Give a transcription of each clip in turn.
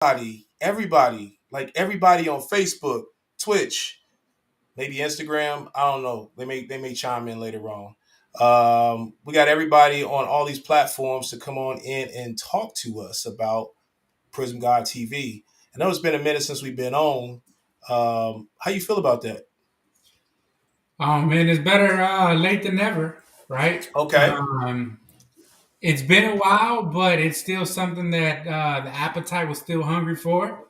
everybody on Facebook, Twitch, maybe Instagram. I don't know. They may chime in later on. We got everybody on all these platforms to come on in and talk to us about Prism God TV. I know it's been a minute since we've been on. How you feel about that? Oh man, it's better late than never, right? Okay. It's been a while, but it's still something that the appetite was still hungry for.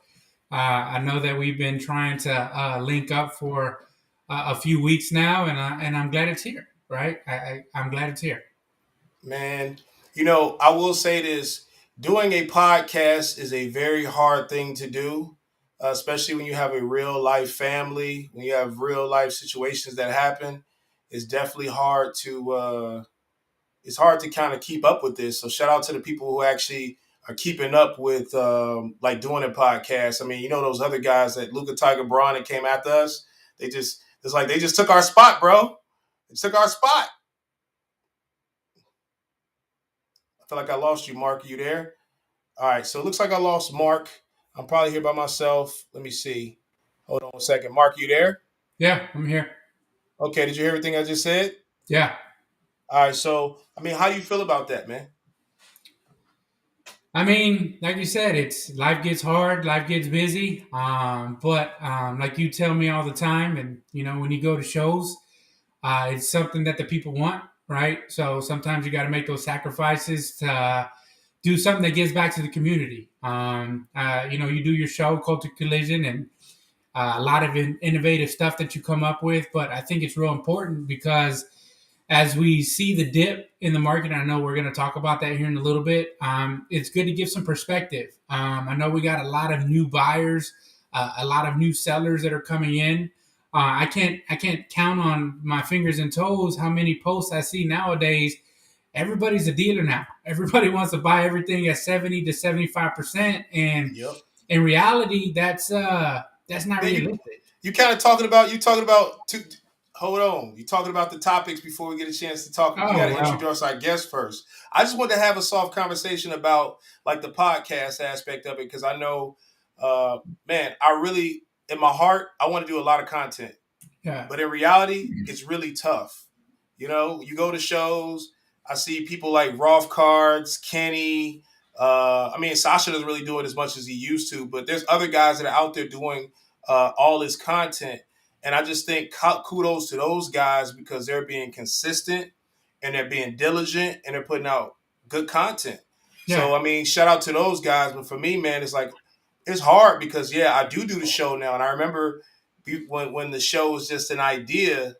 I know that we've been trying to link up for a few weeks now, and I'm glad it's here, right? I'm glad it's here. Man, I will say this: doing a podcast is a very hard thing to do, especially when you have a real life family, when you have real life situations that happen. It's definitely hard to kind of keep up with this. So shout out to the people who actually are keeping up with like doing a podcast. I mean, those other guys that Luca Tiger Braun that came after us. They just took our spot, bro. They took our spot. I feel like I lost you, Mark. Are you there? All right, so it looks like I lost Mark. I'm probably here by myself. Let me see. Hold on a second. Mark, you there? Yeah, I'm here. Okay, did you hear everything I just said? Yeah. All right, so, how do you feel about that, man? I mean, like you said, it's life gets hard, life gets busy. But like you tell me all the time, and when you go to shows, it's something that the people want, right? So sometimes you got to make those sacrifices to do something that gives back to the community. You do your show, Culture Collision, and a lot of innovative stuff that you come up with. But I think it's real important because as we see the dip in the market, I know we're going to talk about that here in a little bit. It's good to give some perspective. I know we got a lot of new buyers, a lot of new sellers that are coming in. I can't count on my fingers and toes how many posts I see nowadays. Everybody's a dealer now. Everybody wants to buy everything at 70 to 75%, and Yep. in reality, that's not Man, realistic. you kind of talking about two. Hold on. You talking about the topics before we get a chance to talk. We got Oh to wow, introduce our guest first. I just want to have a soft conversation about like the podcast aspect of it because I know, man, I really in my heart I want to do a lot of content, yeah, but in reality, it's really tough. You go to shows. I see people like Rolf Cards, Kenny. Sasha doesn't really do it as much as he used to, but there's other guys that are out there doing all this content, and I just think kudos to those guys because they're being consistent and they're being diligent and they're putting out good content. yeah. So shout out to those guys. But for me, man, it's like it's hard because yeah, I do the show now, and I remember when the show was just an idea.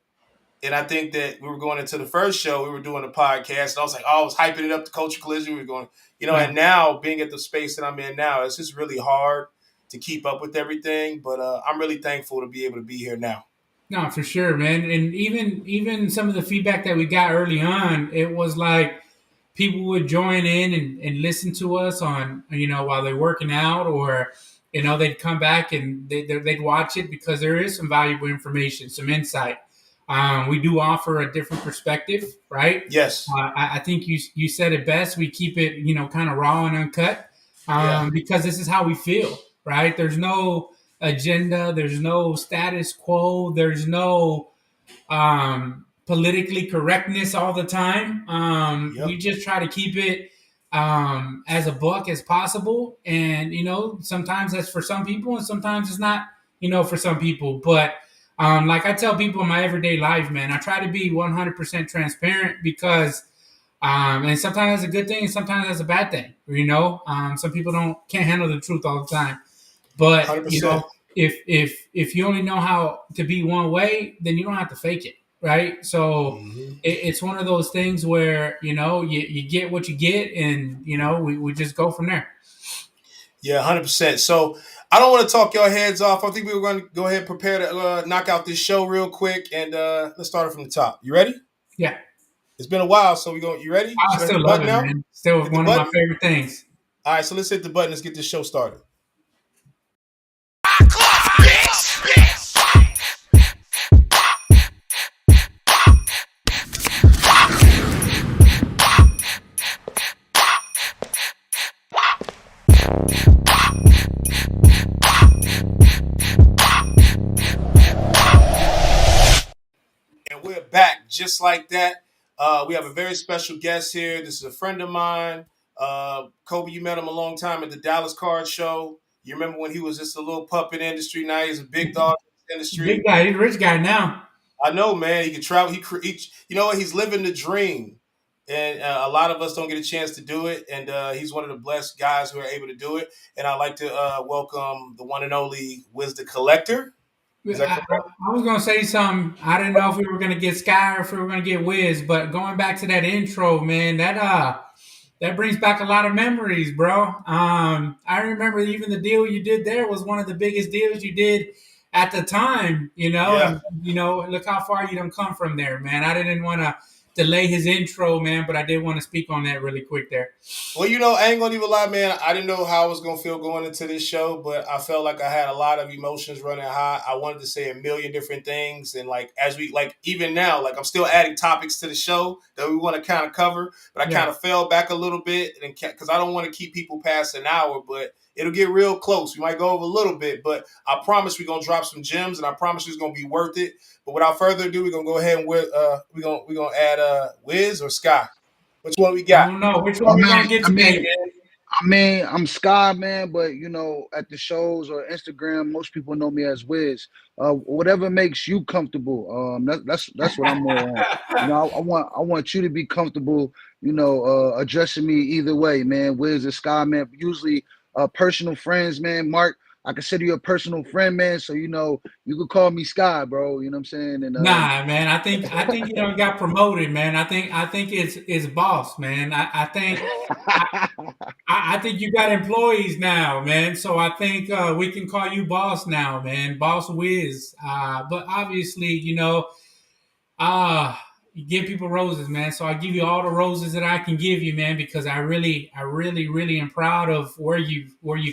And I think that we were going into the first show, we were doing a podcast, and I was like, oh, I was hyping it up to Culture Collision. We were going, Yeah. and now being at the space that I'm in now, it's just really hard to keep up with everything. But I'm really thankful to be able to be here now. No, for sure, man. And even some of the feedback that we got early on, it was like people would join in and listen to us on while they're working out, or they'd come back and they'd watch it because there is some valuable information, some insight. We do offer a different perspective, right? Yes. I think you said it best. We keep it kind of raw and uncut, Yeah. because this is how we feel, right? There's no agenda. There's no status quo. There's no politically correctness all the time. We Yep. just try to keep it as a buck as possible. And, sometimes that's for some people and sometimes it's not, for some people. But like I tell people in my everyday life, man, I try to be 100% transparent because and sometimes that's a good thing and sometimes that's a bad thing. Some people can't handle the truth all the time. But 100%. if you only know how to be one way, then you don't have to fake it, right? So Hmm. it's one of those things where you get what you get, and we just go from there. Yeah, 100%. So I don't want to talk your heads off. I think we were going to go ahead and prepare to knock out this show real quick, and let's start it from the top. You ready? Yeah, It's been a while, so you ready? I Should I hit the still love button it, now? man. Still Hit the one of my button? favorite things. All right, so let's hit the button. Let's get this show started. just like that. We have a very special guest here. This is a friend of mine. Kobe, you met him a long time at the Dallas Card Show. You remember when he was just a little pup in the industry. Now he's a big dog in the Big industry. guy, he's a rich guy now. I know, man. He can travel. You know what? He's living the dream, and a lot of us don't get a chance to do it. And he's one of the blessed guys who are able to do it. And I'd like to welcome the one and only Wiz the Collector. Is that correct? I was gonna say something. I didn't know if we were gonna get Sky or if we were gonna get Wiz, but going back to that intro, man, that brings back a lot of memories, bro. I remember even the deal you did there was one of the biggest deals you did at the time, Yeah. and look how far you done come from there, man. I didn't want to delay his intro, man, but I did want to speak on that really quick there. Well, I ain't gonna even lie, man. I didn't know how I was gonna feel going into this show, but I felt like I had a lot of emotions running high. I wanted to say a million different things, and like as we like even now, like I'm still adding topics to the show that we want to kind of cover, but I Yeah. kind of fell back a little bit, and because I don't want to keep people past an hour, but it'll get real close. We might go over a little bit, but I promise we're gonna drop some gems, and I promise it's gonna be worth it. But without further ado, we're gonna go ahead and we're gonna add Wiz or Sky. Which one we I got? don't know which I one we mean, gonna get I today, mean, man. I mean, I'm Sky, man, but at the shows or Instagram, most people know me as Wiz. Whatever makes you comfortable. That's what I'm more on. I want you to be comfortable. Addressing me either way, man. Wiz or Sky, man. Usually, personal friends, man. Mark, I consider you a personal friend, man. So you could call me Sky, bro. You know what I'm saying? And Nah, man. I think you don't got promoted, man. I think it's boss, man. I think you got employees now, man. So I think we can call you boss now, man. Boss Wiz. But obviously, you give people roses, man. So I give you all the roses that I can give you, man, because I really am proud of where you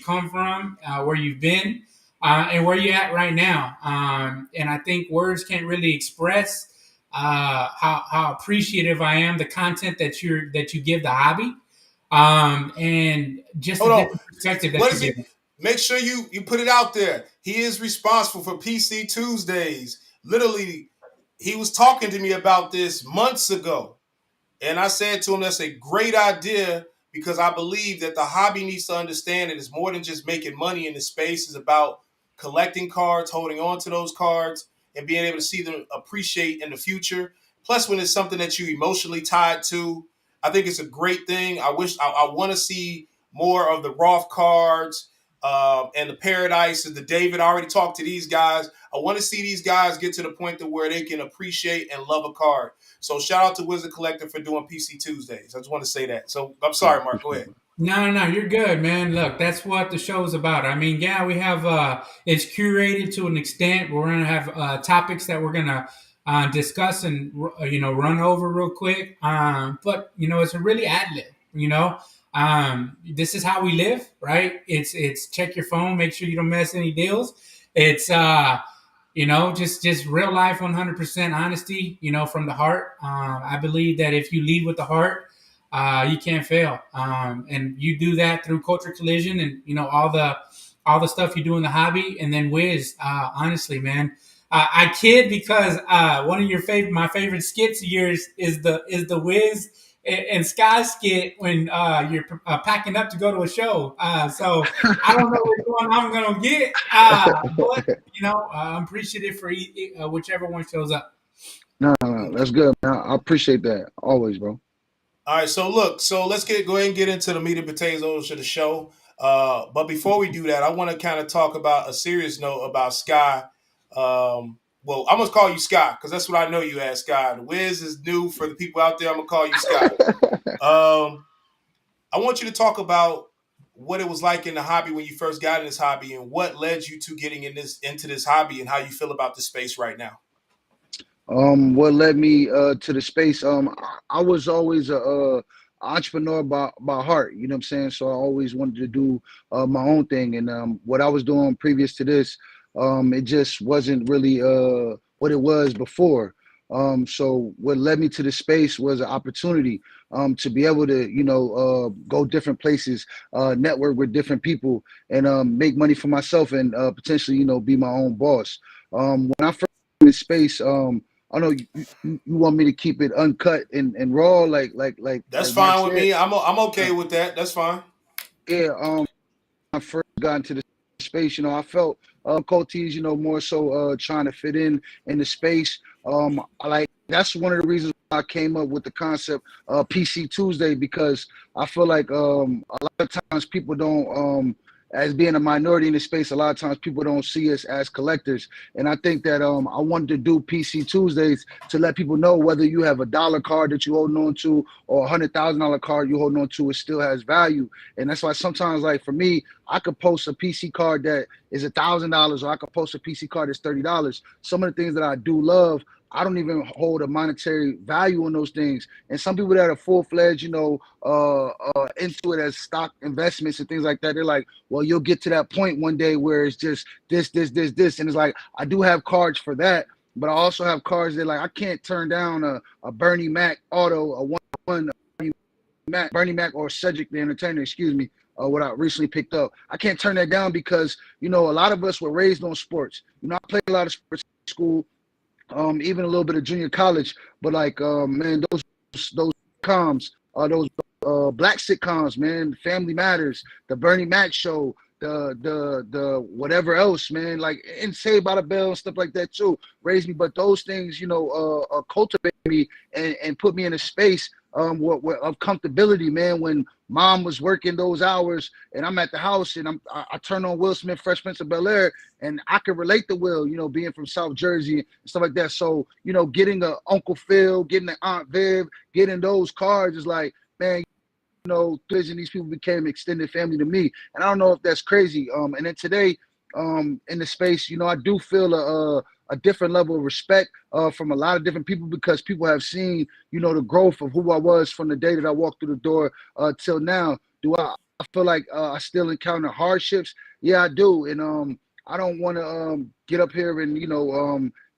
come from, where you've been, and where you're at right now. And I think words can't really express how appreciative I am the content that you give the hobby, and just a Hold on. different perspective that What you is he? give me. Make sure you put it out there. He is responsible for PC Tuesdays. Literally, he was talking to me about this months ago. And I said to him, that's a great idea because I believe that the hobby needs to understand that it's more than just making money in the space. It's about collecting cards, holding on to those cards, and being able to see them appreciate in the future. Plus, when it's something that you emotionally tied to, I think it's a great thing. I want to see more of the Roth cards and the Paradise and the David. I already talked to these guys. I want to see these guys get to the point to where they can appreciate and love a card. So shout out to Wizard Collective for doing PC Tuesdays. I just want to say that. So I'm sorry, Mark. Go ahead. No, you're good, man. Look, that's what the show's about. I mean, yeah, we have it's curated to an extent. We're gonna have topics that we're gonna discuss and run over real quick. But it's a really ad lib. This is how we live, right? It's check your phone, make sure you don't mess any deals. It's just real life, 100% honesty. From the heart. I believe that if you lead with the heart, you can't fail. And you do that through Culture Collision and all the stuff you do in the hobby. And then Wiz, honestly, man, I kid because one of my favorite skits of yours is the Wiz and Sky skit when you're packing up to go to a show. So I don't know which one I'm gonna get, but I'm appreciative for whichever one shows up. no, that's good, man. I appreciate that always, bro. All right, so look, let's go ahead and get into the meat and potatoes of the show. But before we do that, I want to kind of talk about a serious note about Sky. Well, I'm gonna call you Sky because that's what I know you as, Sky. The Wiz is new for the people out there. I'm gonna call you Sky. I want you to talk about what it was like in the hobby when you first got in this hobby and what led you to getting into this hobby and how you feel about the space right now. What led me to the space? I was always a entrepreneur by heart. You know what I'm saying? So I always wanted to do my own thing, and what I was doing previous to this, it just wasn't really what it was before. So what led me to the space was an opportunity to be able to, go different places, network with different people, and make money for myself, and potentially, be my own boss. When I first in this space, I know you want me to keep it uncut and raw, That's like Mark fine with said. me. I'm Uh, okay with that. That's fine. yeah. I first got into the space, I felt difficulties, more so trying to fit in the space. That's one of the reasons why I came up with the concept PC Tuesday, because I feel like a lot of times people don't as being a minority in the space, a lot of times people don't see us as collectors. And I think that I wanted to do PC Tuesdays to let people know whether you have a dollar card that you hold on to or $100,000 card you hold on to, it still has value. And that's why sometimes, like for me, I could post a PC card that is $1,000, or I could post a PC card that's $30. Some of the things that I do love, I don't even hold a monetary value on those things. And some people that are full fledged, into it as stock investments and things like that, they're like, well, you'll get to that point one day where it's just this. And it's like, I do have cards for that, but I also have cards that, like, I can't turn down a Bernie Mac auto, a one Bernie Mac or Cedric the Entertainer, excuse me, what I recently picked up. I can't turn that down because, a lot of us were raised on sports. I played a lot of sports in school, even a little bit of junior college. But like, man, those comms, those black sitcoms, man, Family Matters, the Bernie Mac show, the whatever else, man, like, and Saved by the Bell and stuff like that too, raised me. But those things, cultivate me and put me in a space of comfortability, man. When mom was working those hours and I'm at the house and I turn on Will Smith, Fresh Prince of Bel-Air, and I can relate to Will, being from South Jersey and stuff like that. So, getting a Uncle Phil, getting an Aunt Viv, getting those cards is like, man, these people became extended family to me. And I don't know if that's crazy. And then today, in the space, I do feel a different level of respect from a lot of different people, because people have seen, the growth of who I was from the day that I walked through the door till now. Do I feel like I still encounter hardships? Yeah, I do. And I don't want to get up here and,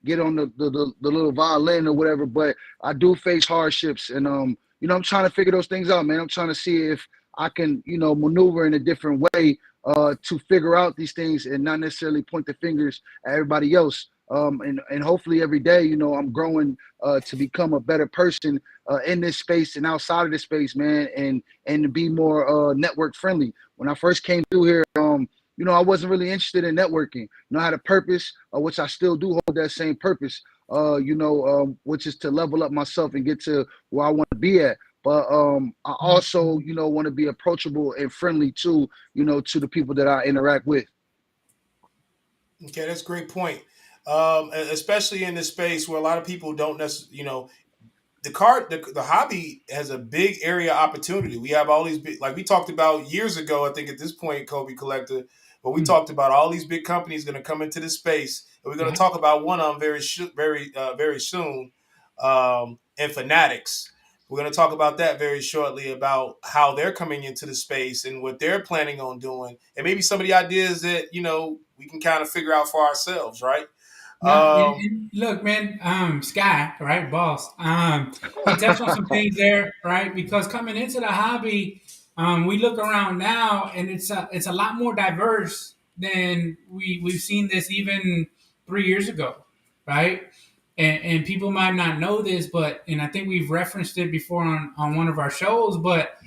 get on the little violin or whatever, but I do face hardships. And, I'm trying to figure those things out, man. I'm trying to see if I can, maneuver in a different way to figure out these things and not necessarily point the fingers at everybody else. And hopefully every day, I'm growing to become a better person in this space and outside of this space, man, and to be more network friendly. When I first came through here, I wasn't really interested in networking. I had a purpose, which I still do hold that same purpose, which is to level up myself and get to where I want to be at. But I also, want to be approachable and friendly too, to the people that I interact with. Okay, that's a great point. Especially in this space where a lot of people don't necessarily, the hobby has a big area of opportunity. We have all these big, like we talked about years ago, I think at this point, Kobe Collector, but we talked about all these big companies going to come into this space, and we're going to Yeah. talk about one of them very soon, and Fanatics. We're going to talk about that very shortly, about how they're coming into the space and what they're planning on doing, and maybe some of the ideas that we can kind of figure out for ourselves, right? No, Um, and look, man, Sky, right, boss. He touched on some things there, right? Because coming into the hobby, we look around now, and it's a lot more diverse than we've seen this even 3 years ago, right? And people might not know this, but and I think we've referenced it before on one of our shows, but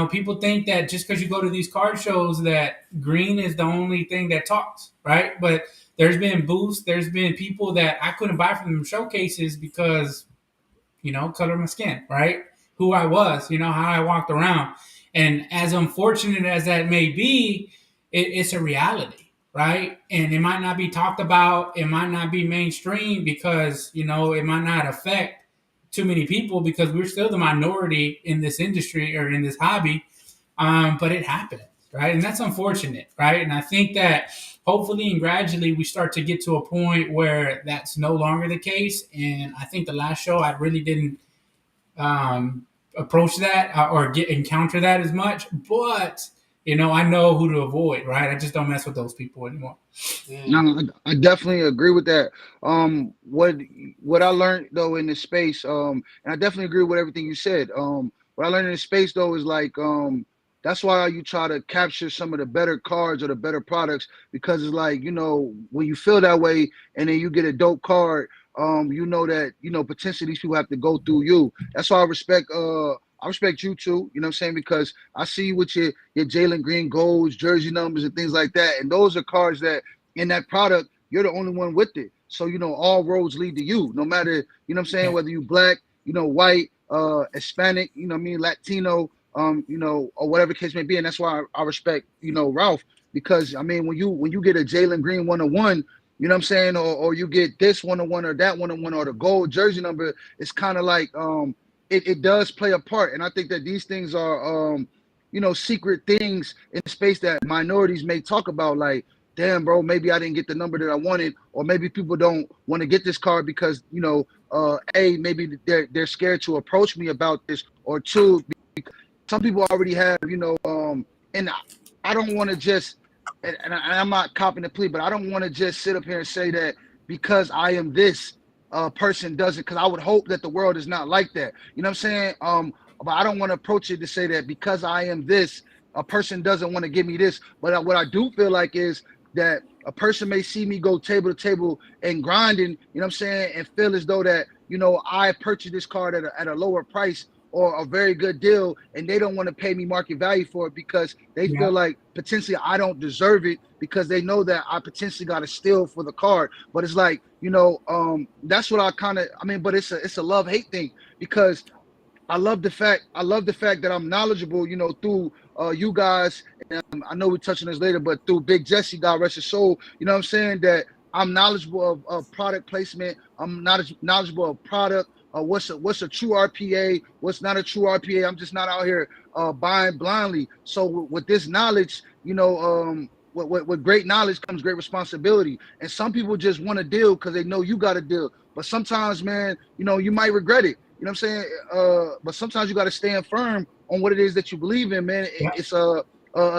people think that just because you go to these card shows that green is the only thing that talks, right? But there's been booths, there's been people that I couldn't buy from them showcases because, color of my skin, right? Who I was, how I walked around. And as unfortunate as that may be, it's a reality, right? And it might not be talked about, it might not be mainstream because, it might not affect too many people because we're still the minority in this industry or in this hobby. But it happens, right? And that's unfortunate, right? And I think that hopefully and gradually we start to get to a point where that's no longer the case. And I think the last show I really didn't approach that or encounter that as much, but I know who to avoid, right? I just don't mess with those people anymore. mm, No, I definitely agree with that. What I learned though in this space, and I definitely agree with everything you said. What I learned in this space though is like, that's why you try to capture some of the better cards or the better products, because it's like, when you feel that way and then you get a dope card, you know that potentially these people have to go through you. That's why I respect you too. You know what I'm saying? Because I see you with your Jalen Green golds, jersey numbers, and things like that. And those are cards that in that product you're the only one with it. So all roads lead to you. No matter what I'm saying, Yeah. whether you black, white, Hispanic, what I mean, Latino, or whatever case may be. And that's why I respect Ralph, because I mean when you get a Jalen Green 101, you know what I'm saying, or you get this 101 or that 101 or the gold jersey number, it's kind of like it does play a part. And I think that these things are secret things in space that minorities may talk about, like, damn, bro, maybe I didn't get the number that I wanted, or maybe people don't want to get this card because maybe they're scared to approach me about this, or two, some people already have, and I don't want to just, I'm not copping the plea, but I don't want to just sit up here and say that because I am this person doesn't, because I would hope that the world is not like that. You know what I'm saying? But I don't want to approach it to say that because I am this, a person doesn't want to give me this. But what I do feel like is that a person may see me go table to table and grinding, you know what I'm saying, and feel as though that, I purchased this card at a lower price or a very good deal, and they don't want to pay me market value for it because they feel Yeah. like potentially I don't deserve it, because they know that I potentially got to steal for the card. But it's like, that's what I mean, but it's a love-hate thing, because I love the fact that I'm knowledgeable, through you guys. And I know we're touching this later, but through Big Jesse, God rest his soul, you know what I'm saying, that I'm knowledgeable of product placement. I'm not knowledgeable of product. What's a true RPA? What's not a true RPA? I'm just not out here buying blindly. So with this knowledge, with great knowledge comes great responsibility. And some people just want to deal because they know you got to deal. But sometimes, man, you might regret it. You know what I'm saying? But sometimes you got to stand firm on what it is that you believe in, man. Yeah. It's a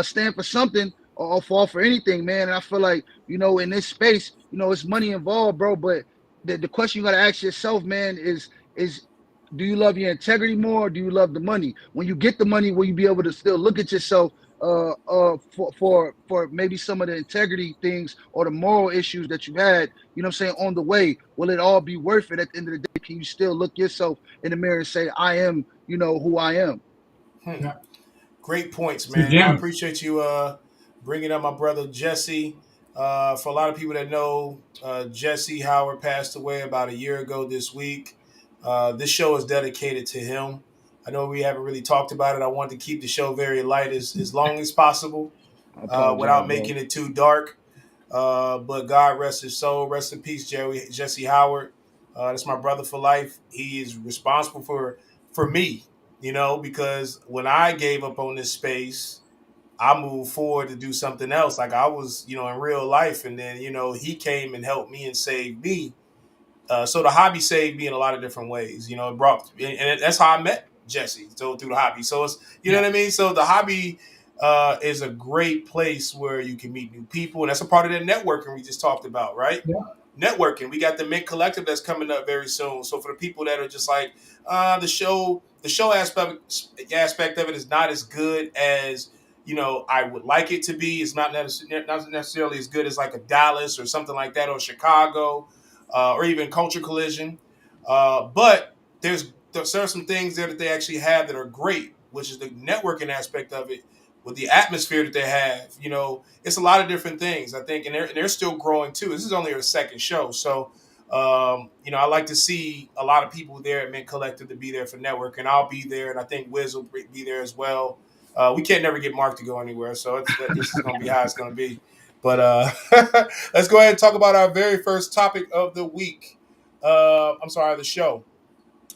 stand for something, or fall for anything, man. And I feel like, in this space, it's money involved, bro. But the question you got to ask yourself, man, is do you love your integrity more, or do you love the money? When you get the money, will you be able to still look at yourself for maybe some of the integrity things or the moral issues that you had, you know what I'm saying, on the way? Will it all be worth it at the end of the day? Can you still look yourself in the mirror and say, I am, who I am? Hmm. Yeah. Great points, So man. And I Jim, appreciate you bringing up my brother Jesse. For a lot of people that know, Jesse Howard passed away about a year ago this week. This show is dedicated to him. I know we haven't really talked about it. I wanted to keep the show very light as long as possible, I apologize, without bro. making it too dark. But God rest his soul. Rest in peace, Jesse Howard. That's my brother for life. He is responsible for me, because when I gave up on this space, I moved forward to do something else. Like I was, in real life, and then he came and helped me and saved me. So the hobby saved me in a lot of different ways. It brought, and that's how I met Jesse. So through the hobby. So it's, you know yeah, what I mean. So the hobby is a great place where you can meet new people, and that's a part of that networking we just talked about, right? yeah, Networking. We got the Mint Collective that's coming up very soon. So for the people that are just like the show aspect of it is not as good as I would like it to be. It's not necessarily as good as like a Dallas or something like that, or Chicago, or even Culture Collision. But there are some things there that they actually have that are great, which is the networking aspect of it, with the atmosphere that they have. It's a lot of different things, I think, and they're still growing too. This is only their second show, so I like to see a lot of people there at Mint Collective to be there for networking. I'll be there, and I think Wiz will be there as well. We can't never get Mark to go anywhere, so this is going to be how it's going to be. But let's go ahead and talk about our very first topic of the week. I'm sorry, the show.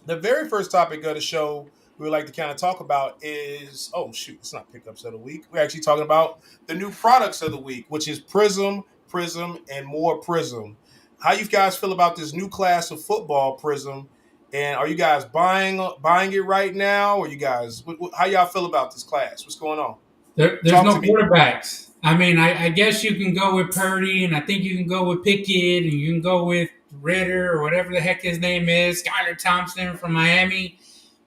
The very first topic of the show we would like to kind of talk about is, oh shoot, it's not pickups of the week. We're actually talking about the new products of the week, which is Prism, and more Prism. How you guys feel about this new class of football, Prism? And are you guys buying it right now? Or you guys, how y'all feel about this class? What's going on? there's Talk no to me. quarterbacks. I mean, I guess you can go with Purdy, and I think you can go with Pickett, and you can go with Ritter or whatever the heck his name is, Skylar Thompson from Miami.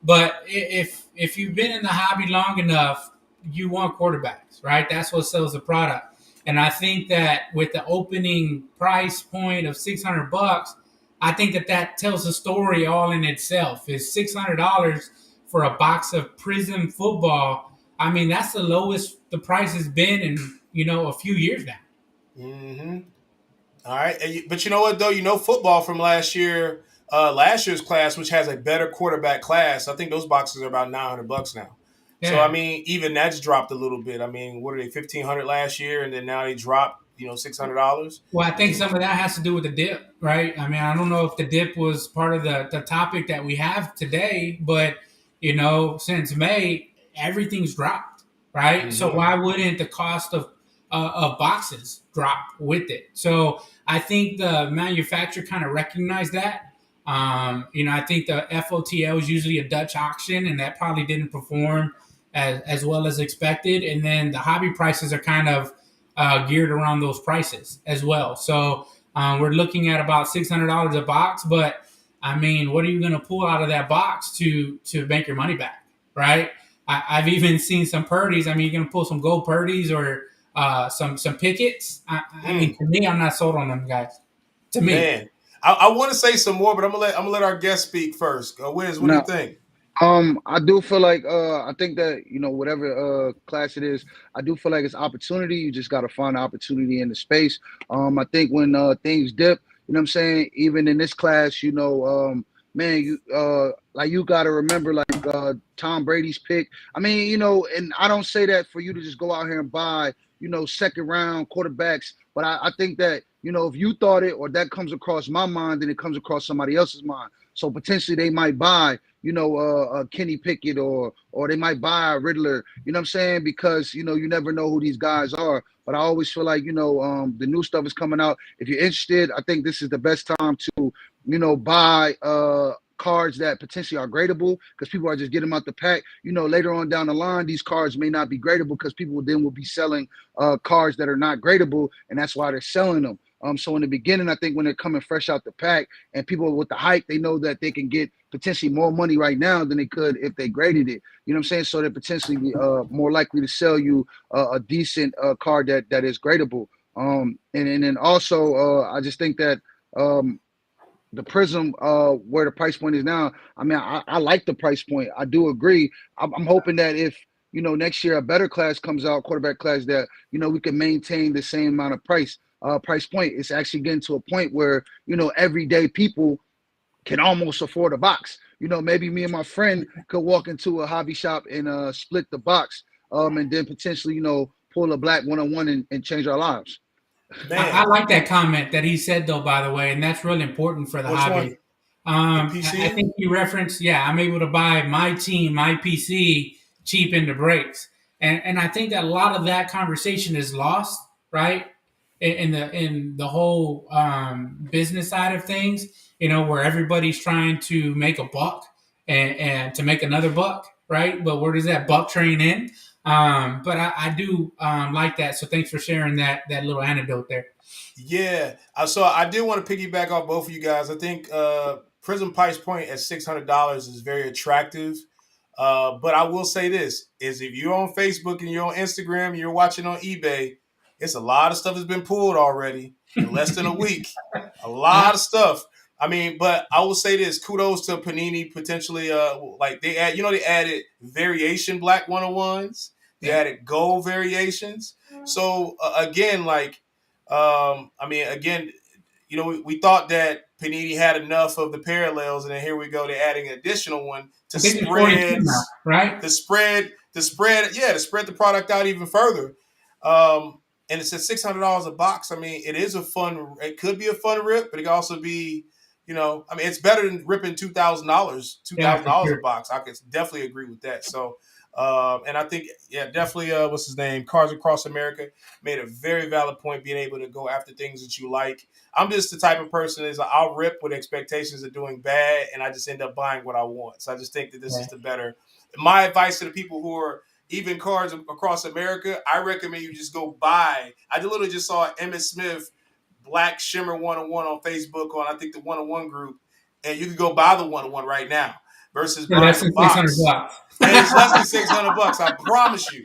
But if you've been in the hobby long enough, you want quarterbacks, right? That's what sells the product. And I think that with the opening price point of $600, I think that that tells a story all in itself. Is $600 for a box of Prism football? I mean, that's the lowest the price has been in a few years now. Hmm. All right, but you know what though? You know football from last year's class, which has a better quarterback class. I think those boxes are about $900 now. So I Yeah. mean, even that's dropped a little bit. I mean, what are they, 1,500 last year, and then now they dropped, $600. Well, I I think mean, some of that has to do with the dip, right? I mean, I don't know if the dip was part of the topic that we have today, but since May, everything's dropped, right? So hmm why wouldn't the cost of boxes drop with it? So I think the manufacturer kind of recognized that. I think the FOTL is usually a Dutch auction, and that probably didn't perform as well as expected. And then the hobby prices are kind of geared around those prices as well. So we're looking at about $600 a box. But I mean, what are you going to pull out of that box to make your money back, right? I've even seen some Purdy's. I mean, you're going to pull some gold Purdy's or some Pickets. I mean, mm, to me, I'm not sold on them guys. To me, man, I want to say some more, but I'm gonna let our guest speak first. Wiz, what do you Now, think? I do feel like I think that whatever class it is, I do feel like it's opportunity. You just got to find opportunity in the space. I think when things dip, what I'm saying, even in this class, man, you got to remember like Tom Brady's pick. I mean, and I don't say that for you to just go out here and buy second round quarterbacks, but I think that if you thought it or that comes across my mind, then it comes across somebody else's mind. So potentially they might buy Kenny Pickett or they might buy a Riddler. You know what I'm saying? Because you never know who these guys are. But I always feel like the new stuff is coming out. If you're interested, I think this is the best time to buy cards that potentially are gradable because people are just getting them out the pack. Later on down the line, these cards may not be gradable because people then will be selling cards that are not gradable, and that's why they're selling them. So in the beginning, I think when they're coming fresh out the pack and people with the hype, they know that they can get potentially more money right now than they could if they graded it. You know what I'm saying? So they're potentially more likely to sell you a decent card that is gradable. And then also, I just think that the Prism, where the price point is now, I mean, I like the price point. I do agree. I'm hoping that if next year a better class comes out, quarterback class, that we can maintain the same amount of price point. It's actually getting to a point where everyday people can almost afford a box. Maybe me and my friend could walk into a hobby shop and split the box, and then potentially pull a black 101 and change our lives. I Man, like that comment that he said, though, by the way, and that's really important for the which one? hobby. The I PC? think you referenced, yeah, I'm able to buy my team, my PC cheap into breaks, and I think that a lot of that conversation is lost, right? In the whole business side of things, where everybody's trying to make a buck and to make another buck, right? But where does that buck train in? But I do like that. So thanks for sharing that little anecdote there. Yeah. So I did want to piggyback off both of you guys. I think Prism price point at $600 is very attractive. But I will say this is if you're on Facebook and you're on Instagram and you're watching on eBay, it's a lot of stuff that's been pulled already in less than a week. A Uh, lot of stuff. I mean, but I will say this: kudos to Panini. Potentially, like they added variation black 101s. They yeah. added gold variations. So again, like, I mean, again, we thought that Panini had enough of the parallels, and then here we go. They're adding an additional one I think there's 42 now, right? to spread the product out even further. And it's at $600 a box. I mean, it could be a fun rip, but it could also be, I mean, it's better than ripping $2,000, two Yeah, thousand for dollars a sure. box. I could definitely agree with that. So, and I think, yeah, definitely, what's his name? Cards Across America made a very valid point, being able to go after things that you like. I'm just the type of person is I'll rip with expectations of doing bad, and I just end up buying what I want. So I just think that this is Yeah. the better. My advice to the people who are even Cards Across America, I recommend you just go buy. I literally just saw Emmett Smith Black Shimmer 101 on Facebook on I think the 101 group, and you can go buy the 101 right now versus For less buying a than 600 box. bucks. And it's less than $600, I promise you.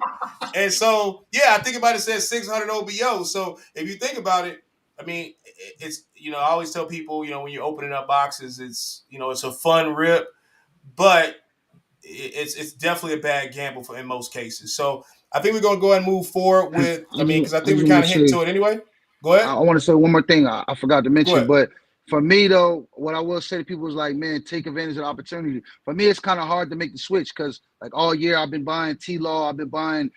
And so, yeah, I think about it says 600 OBO. So if you think about it, I mean, it's I always tell people, when you're opening up boxes, it's a fun rip, but it's definitely a bad gamble in most cases. So I think we're gonna go ahead and move forward And with. I mean, because I I think just we want kind to of hinted say, to it anyway. Go ahead. I want to say one more thing. I forgot to Go mention, ahead. but for me though, what I will say to people is like, man, take advantage of the opportunity. For me, it's kind of hard to make the switch because like all year I've been buying T-Law, I've been buying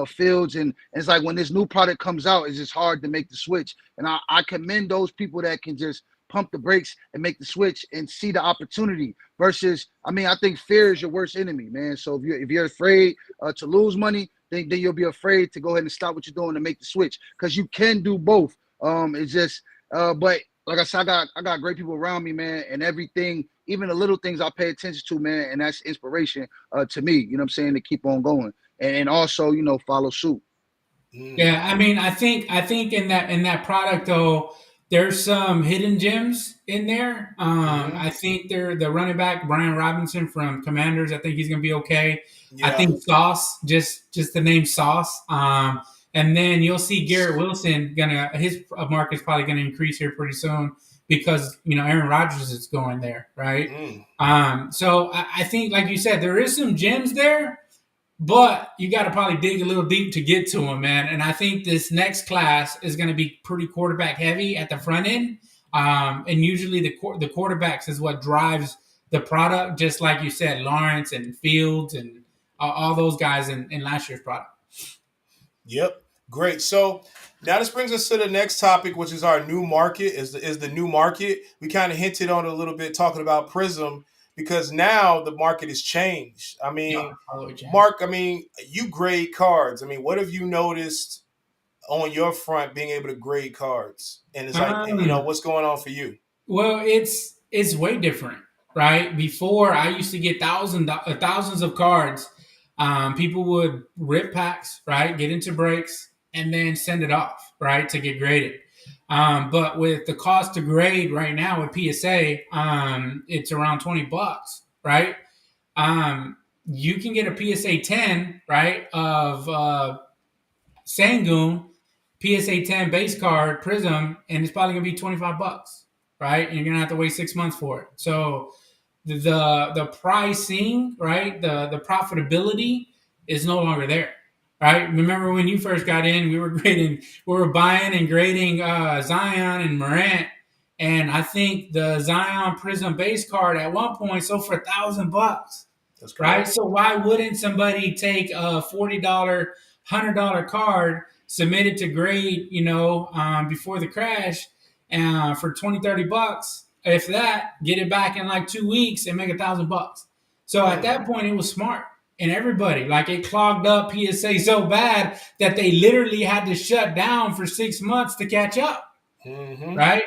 Fields, and it's like when this new product comes out, it's just hard to make the switch. And I commend those people that can just pump the brakes and make the switch and see the opportunity. Versus, I mean, I think fear is your worst enemy, man. So if you're afraid to lose money, then you'll be afraid to go ahead and stop what you're doing and make the switch because you can do both. It's just, but like I said, I got great people around me, man, and everything, even the little things I pay attention to, man, and that's inspiration to me. You know what I'm saying, to keep on going, and also follow suit. Mm. Yeah, I mean, I think in that product though, there's some hidden gems in there. Hmm. I think they're the running back Brian Robinson from Commanders. I think he's gonna be okay. I Yeah. think Sauce, just the name Sauce. And then you'll see Garrett Wilson gonna his market's probably gonna increase here pretty soon because Aaron Rodgers is going there, right? Mm. So I think, like you said, there is some gems there, but you got to probably dig a little deep to get to them, man. And I think this next class is going to be pretty quarterback heavy at the front end. And usually the quarterbacks is what drives the product, just like you said, Lawrence and Fields and all those guys in last year's product. Yep. Great. So now this brings us to the next topic, which is our new market. Is the new market? We kind of hinted on it a little bit talking about Prism because now the market has changed. I Yeah, mean, probably James. Mark. I mean, you grade cards. I mean, what have you noticed on your front being able to grade cards? And it's like, Um, what's going on for you? Well, it's way different, right? Before I used to get thousands of cards. People would rip packs, right? Get into breaks and then send it off, right, to get graded. But with the cost to grade right now with PSA, it's around $20, right? You can get a PSA 10, right, of Sangoon PSA 10 base card Prism, and it's probably gonna be $25, right? And you're gonna have to wait 6 months for it. So the pricing, right? The profitability is no longer there, right? Remember when you first got in, we were buying and grading Zion and Morant, and I think the Zion Prism base card at one point sold for $1,000, That's right? correct. So why wouldn't somebody take a $40, $100 card, submit it to grade, before the crash, for 20, $30, if that, get it back in like 2 weeks and make $1,000. So at Mm. that point, it was smart. And everybody, like, it clogged up PSA so bad that they literally had to shut down for 6 months to catch up, Hmm. right?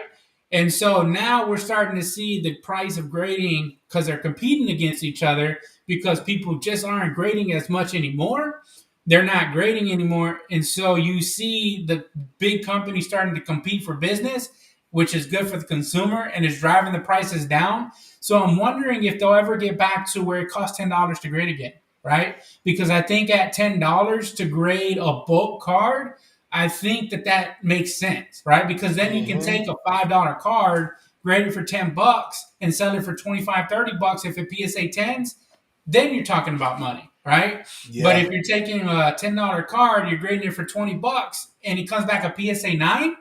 And so now we're starting to see the price of grading because they're competing against each other because people just aren't grading as much anymore. They're not grading anymore. And so you see the big companies starting to compete for business, which is good for the consumer and is driving the prices down. So I'm wondering if they'll ever get back to where it costs $10 to grade again, right? Because I think at $10 to grade a bulk card, I think that makes sense, right? Because then you can Hmm. take a $5 card, grade it for $10, and sell it for 25, $30 if it PSA 10s. Then you're talking about money, right? But Yeah. if you're taking a $10 card, you're grading it for $20, and it comes back a PSA 9,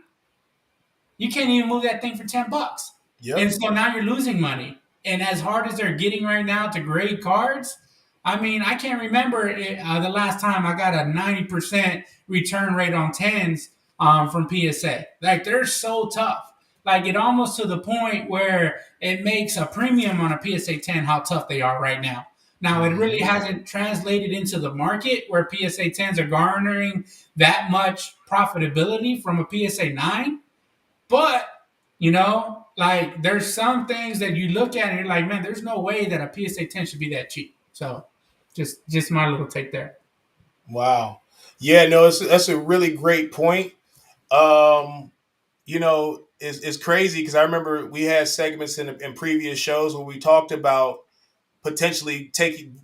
you can't even move that thing for $10. And Yep. so now you're losing money. And as hard as they're getting right now to grade cards, I mean, I can't remember the last time I got a 90% return rate on tens from PSA. Like, they're so tough. Like, it almost to the point where it makes a premium on a PSA 10 how tough they are right now. Now, it really Hmm. hasn't translated into the market where PSA 10s are garnering that much profitability from a PSA 9, but like, there's some things that you look at and you're like, man, there's no way that a PSA 10 should be that cheap. So just my little take there. Wow. Yeah. No, that's a really great point. Um, it's crazy because I remember we had segments in previous shows where we talked about potentially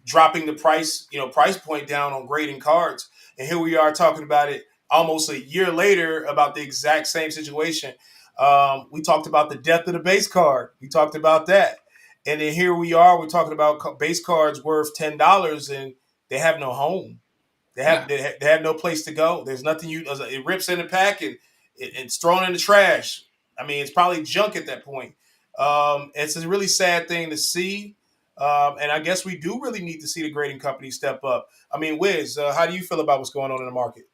dropping the price point down on grading cards, and here we are talking about it almost a year later about the exact same situation. We talked about the death of the base card. We talked about that. And then here we are. We're talking about base cards worth $10, and they have no home. Yeah. They have no place to go. There's nothing it rips in the pack and it's thrown in the trash. I mean, it's probably junk at that point. It's a really sad thing to see. And I guess we do really need to see the grading company step up. I mean, Wiz, how do you feel about what's going on in the market?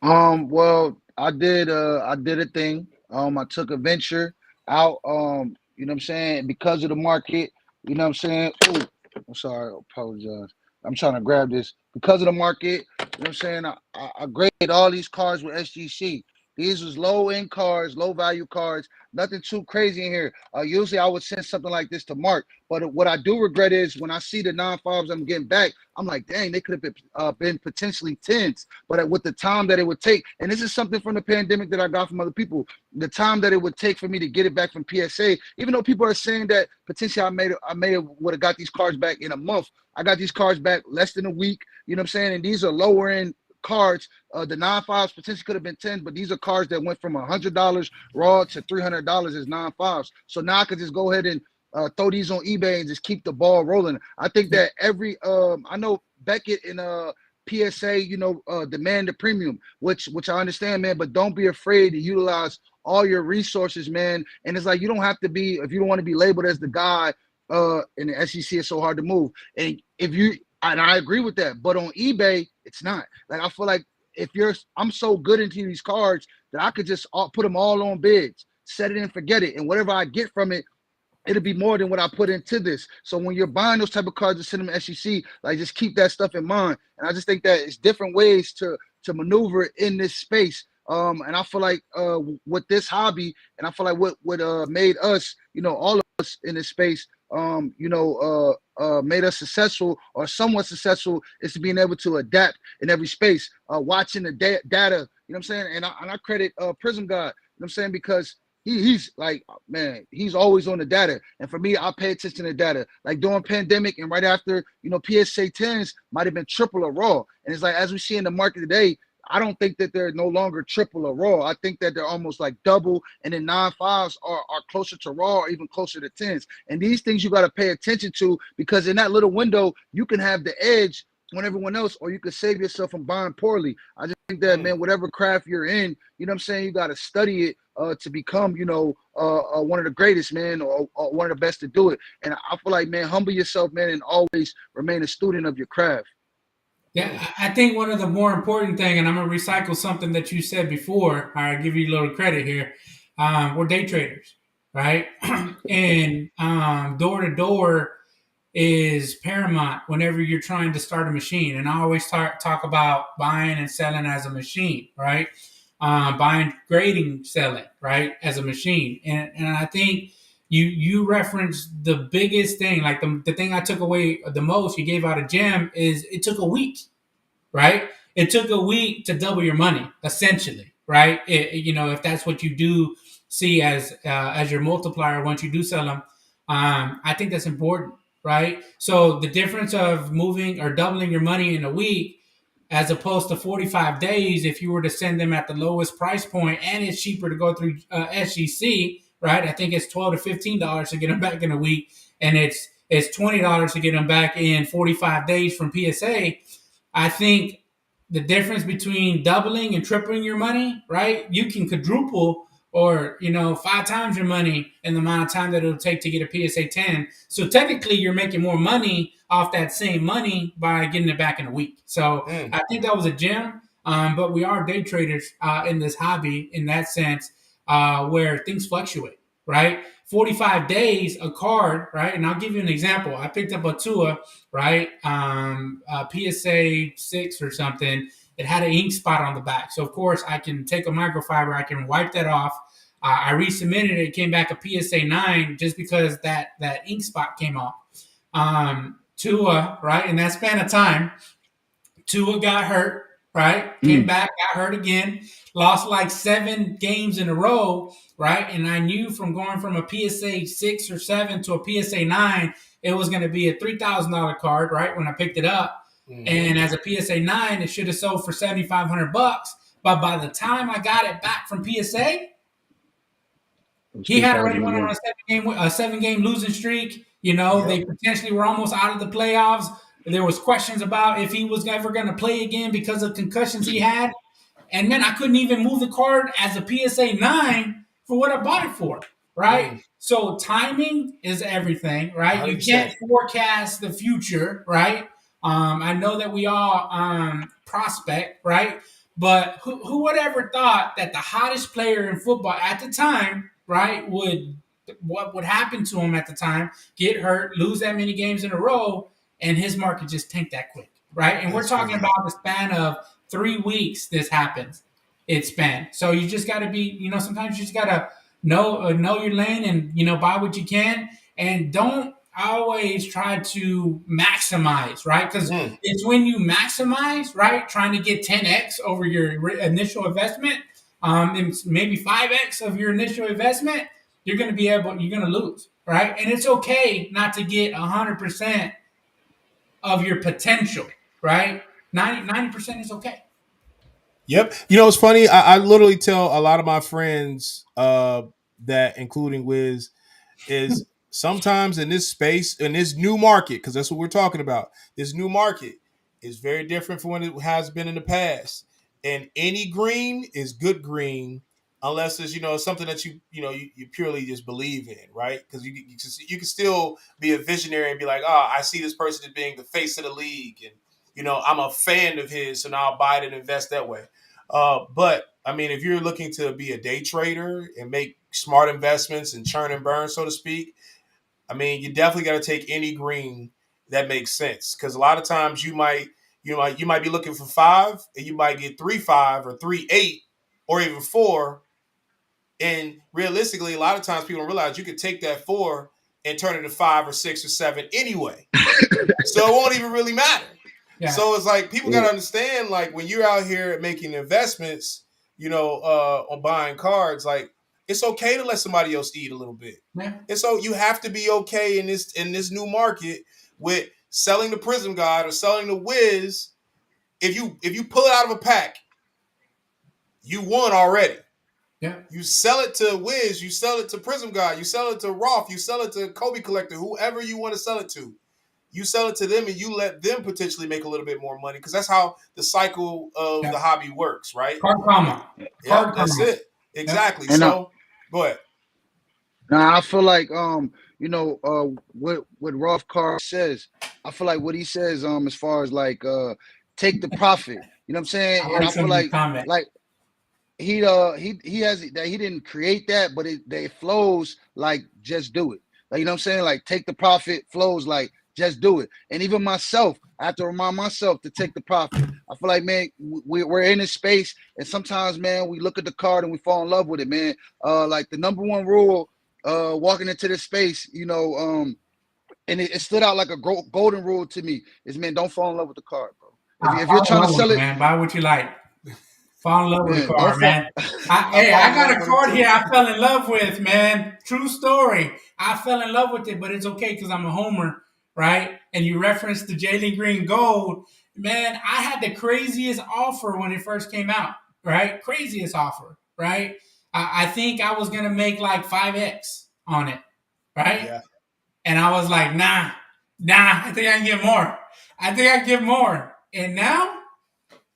Well, I did a thing. I took a venture out, you know what I'm saying, because of the market, you know what I'm saying? Oh, I'm sorry, I apologize. I'm trying to grab this. Because of the market, you know what I'm saying? I graded all these cars with SGC. These was low end cars, low value cars, nothing too crazy in here. Usually I would send something like this to Mark, but what I do regret is when I see the non-fobs I'm getting back, I'm like, dang, they could have been potentially tens. But with the time that it would take, and this is something from the pandemic that I got from other people, the time that it would take for me to get it back from PSA, even though people are saying that potentially I may have would have got these cars back in a month. I got these cars back less than a week. You know what I'm saying? And these are lower end cards. The non-fives potentially could have been 10, but these are cars that went from $100 raw to $300 as non-fives. So now I could just go ahead and throw these on eBay and just keep the ball rolling. I think that I know Beckett and PSA, demand the premium, which I understand, man, but don't be afraid to utilize all your resources, man. And it's like, you don't have to be, if you don't want to be labeled as the guy in the SEC, it's so hard to move. And and I agree with that, but on eBay, it's not. Like, I feel like I'm so good into these cards that I could just put them all on bids, set it and forget it. And whatever I get from it, it'll be more than what I put into this. So when you're buying those type of cards to send them to SEC, like, just keep that stuff in mind. And I just think that it's different ways to maneuver in this space. And I feel like with this hobby, and I feel like what made us, all of us in this space, made us successful or somewhat successful is to being able to adapt in every space, watching the data, you know what I'm saying? And I credit PrizmGawds, you know what I'm saying? Because he's like, man, he's always on the data. And for me, I pay attention to data. Like during pandemic and right after, PSA 10s might have been triple or raw. And it's like, as we see in the market today, I don't think that they're no longer triple or raw. I think that they're almost like double, and then non-fives are closer to raw or even closer to tens. And these things you got to pay attention to, because in that little window, you can have the edge on everyone else, or you could save yourself from buying poorly. I just think that, man, whatever craft you're in, you know what I'm saying, you got to study it to become, one of the greatest, man, or one of the best to do it. And I feel like, man, humble yourself, man, and always remain a student of your craft. Yeah, I think one of the more important thing, and I'm gonna recycle something that you said before. I give you a little credit here. We're day traders, right? And door to door is paramount whenever you're trying to start a machine. And I always talk about buying and selling as a machine, right? Buying, grading, selling, right, as a machine. And I think you referenced the biggest thing, like the thing I took away the most. You gave out a gem is it took a week, right? It took a week to double your money, essentially, right? If that's what you do see as your multiplier once you do sell them, I think that's important, right? So the difference of moving or doubling your money in a week as opposed to 45 days, if you were to send them at the lowest price point, and it's cheaper to go through SGC, right? I think it's $12 to $15 to get them back in a week, and it's $20 to get them back in 45 days from PSA. I think the difference between doubling and tripling your money, right? You can quadruple or, 5 times your money in the amount of time that it'll take to get a PSA 10. So technically you're making more money off that same money by getting it back in a week. So I think that was a gem. But we are day traders in this hobby in that sense, where things fluctuate, right? 45 days a card, right? And I'll give you an example. I picked up a Tua, right? PSA 6 or something. It had an ink spot on the back. So, of course, I can take a microfiber. I can wipe that off. I resubmitted it. It came back a PSA 9 just because that ink spot came off. Tua, right? In that span of time, Tua got hurt, right? Came back, got hurt again, lost like 7 games in a row, right? And I knew from going from a PSA 6 or 7 to a PSA 9, it was going to be a $3,000 card, right? When I picked it up. And as a PSA 9, it should have sold for $7,500. But by the time I got it back from PSA, It was he had already went on 2001. a 7 game losing streak. Yep. They potentially were almost out of the playoffs. There was questions about if he was ever going to play again because of concussions he had. And then I couldn't even move the card as a PSA 9 for what I bought it for, right? Mm, So timing is everything, right? You can't 100%. forecast the future, right? I know that we all prospect, right? But who would ever thought that the hottest player in football at the time, right, would what would happen to him at the time, get hurt, lose that many games in a row, and his market just tanked that quick, right? And we're That's talking crazy. about the span of 3 weeks this happens. It's spent. So you just got to be, sometimes you just got to know your lane and buy what you can, and don't always try to maximize, right? Because Mm. it's when you maximize, right, trying to get 10x over your initial investment, and maybe 5x of your initial investment, you're going to lose, right? And it's okay not to get 100% of your potential, right? 90% is okay. Yep. It's funny. I literally tell a lot of my friends that, including Wiz, is sometimes in this space, in this new market, because that's what we're talking about. This new market is very different from when it has been in the past. And any green is good green, unless it's something that you purely just believe in, right? Because you can still be a visionary and be like, oh, I see this person as being the face of the league, and I'm a fan of his, so now I'll buy it and invest that way. But I mean, if you're looking to be a day trader and make smart investments and churn and burn, so to speak, I mean, you definitely got to take any green that makes sense. Because a lot of times you might be looking for 5, and you might get 3.5 or 3.8 or even 4. And realistically, a lot of times people don't realize you could take that 4 and turn it to 5 or 6 or 7 anyway. So it won't even really matter. Yeah. So it's like people got Yeah. to understand, like when you're out here making investments, on buying cards, like it's okay to let somebody else eat a little bit. Yeah. And so you have to be okay in this new market with selling the Prism God or selling the Wiz. If you pull it out of a pack, you won already. Yeah. You sell it to Wiz, you sell it to Prism God, you sell it to Roth, you sell it to Kobe Collector, whoever you want to sell it to. You sell it to them and you let them potentially make a little bit more money, because that's how the cycle of Yeah. the hobby works, right? Card karma. Yep, Card that's karma. it. Yep. Exactly. And So, go ahead. now I feel like what Rolf Carr says, I feel like what he says as far as like take the profit. You know what I'm saying? I And like I some feel of these comments. like he has that he didn't create that, but it flows like just do it. Like you know what I'm saying? Like take the profit flows like just do it. And even myself, I have to remind myself to take the profit. I feel like man, we're in this space, and sometimes man, we look at the card and we fall in love with it, man. Like the number one rule, walking into this space, and it stood out like a golden rule to me is man, don't fall in love with the card, bro. If you're Fall in trying to love with sell it, it, man. Buy what you like. Fall in love with a man, don't card, fall. man. I I fall in got love a with it card here too. I fell in love with, man. True story. I fell in love with it, but it's okay because I'm a homer, right? And you referenced the Jalen Green Gold. Man, I had the craziest offer when it first came out, right? Craziest offer, right? I think I was going to make like 5X on it, right? Yeah. And I was like, nah, I think I can get more. I think I can get more. And now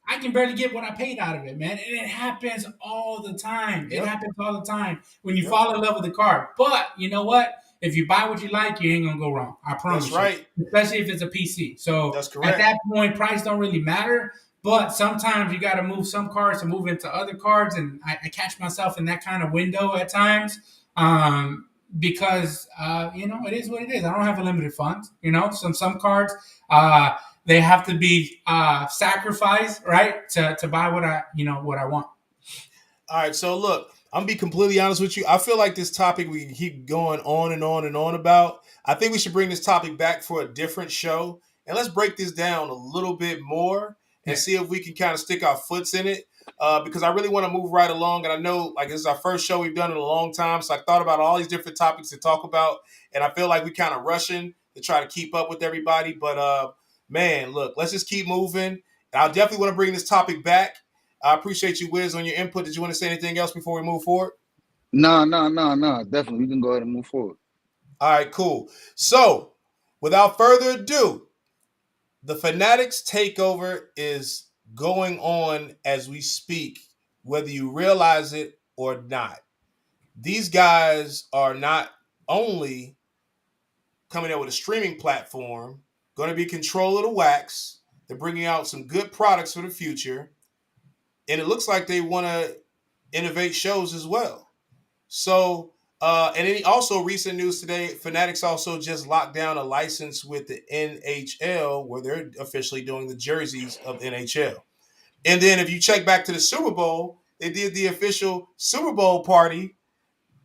I can barely get what I paid out of it, man. And it happens all the time. It Yep. happens all the time when you Yep. fall in love with the card. But you know what? If you buy what you like, you ain't gonna go wrong. I That's promise you. right. Especially if it's a PC. So That's at correct. that point, price don't really matter. But sometimes you got to move some cards to move into other cards, and I catch myself in that kind of window at times. Because it is what it is. I don't have unlimited funds. Some cards they have to be sacrificed, right, to buy what I want. All right, so look, I'm gonna be completely honest with you. I feel like this topic we can keep going on and on and on about. I think we should bring this topic back for a different show, and let's break this down a little bit more and Yeah, see if we can kind of stick our foots in it. Because I really want to move right along, and I know like this is our first show we've done in a long time, so I thought about all these different topics to talk about, and I feel like we kind of rushing to try to keep up with everybody. But man, look, let's just keep moving. And I definitely want to bring this topic back. I appreciate you, Wiz, on your input. Did you want to say anything else before we move forward? Nah, nah, nah, nah. Definitely, we can go ahead and move forward. All right, cool. So, without further ado, the Fanatics takeover is going on as we speak, whether you realize it or not. These guys are not only coming out with a streaming platform, going to be control of the wax. They're bringing out some good products for the future, and it looks like they want to innovate shows as well. So, and then also recent news today, Fanatics also just locked down a license with the NHL where they're officially doing the jerseys of NHL. And then if you check back to the Super Bowl, they did the official Super Bowl party.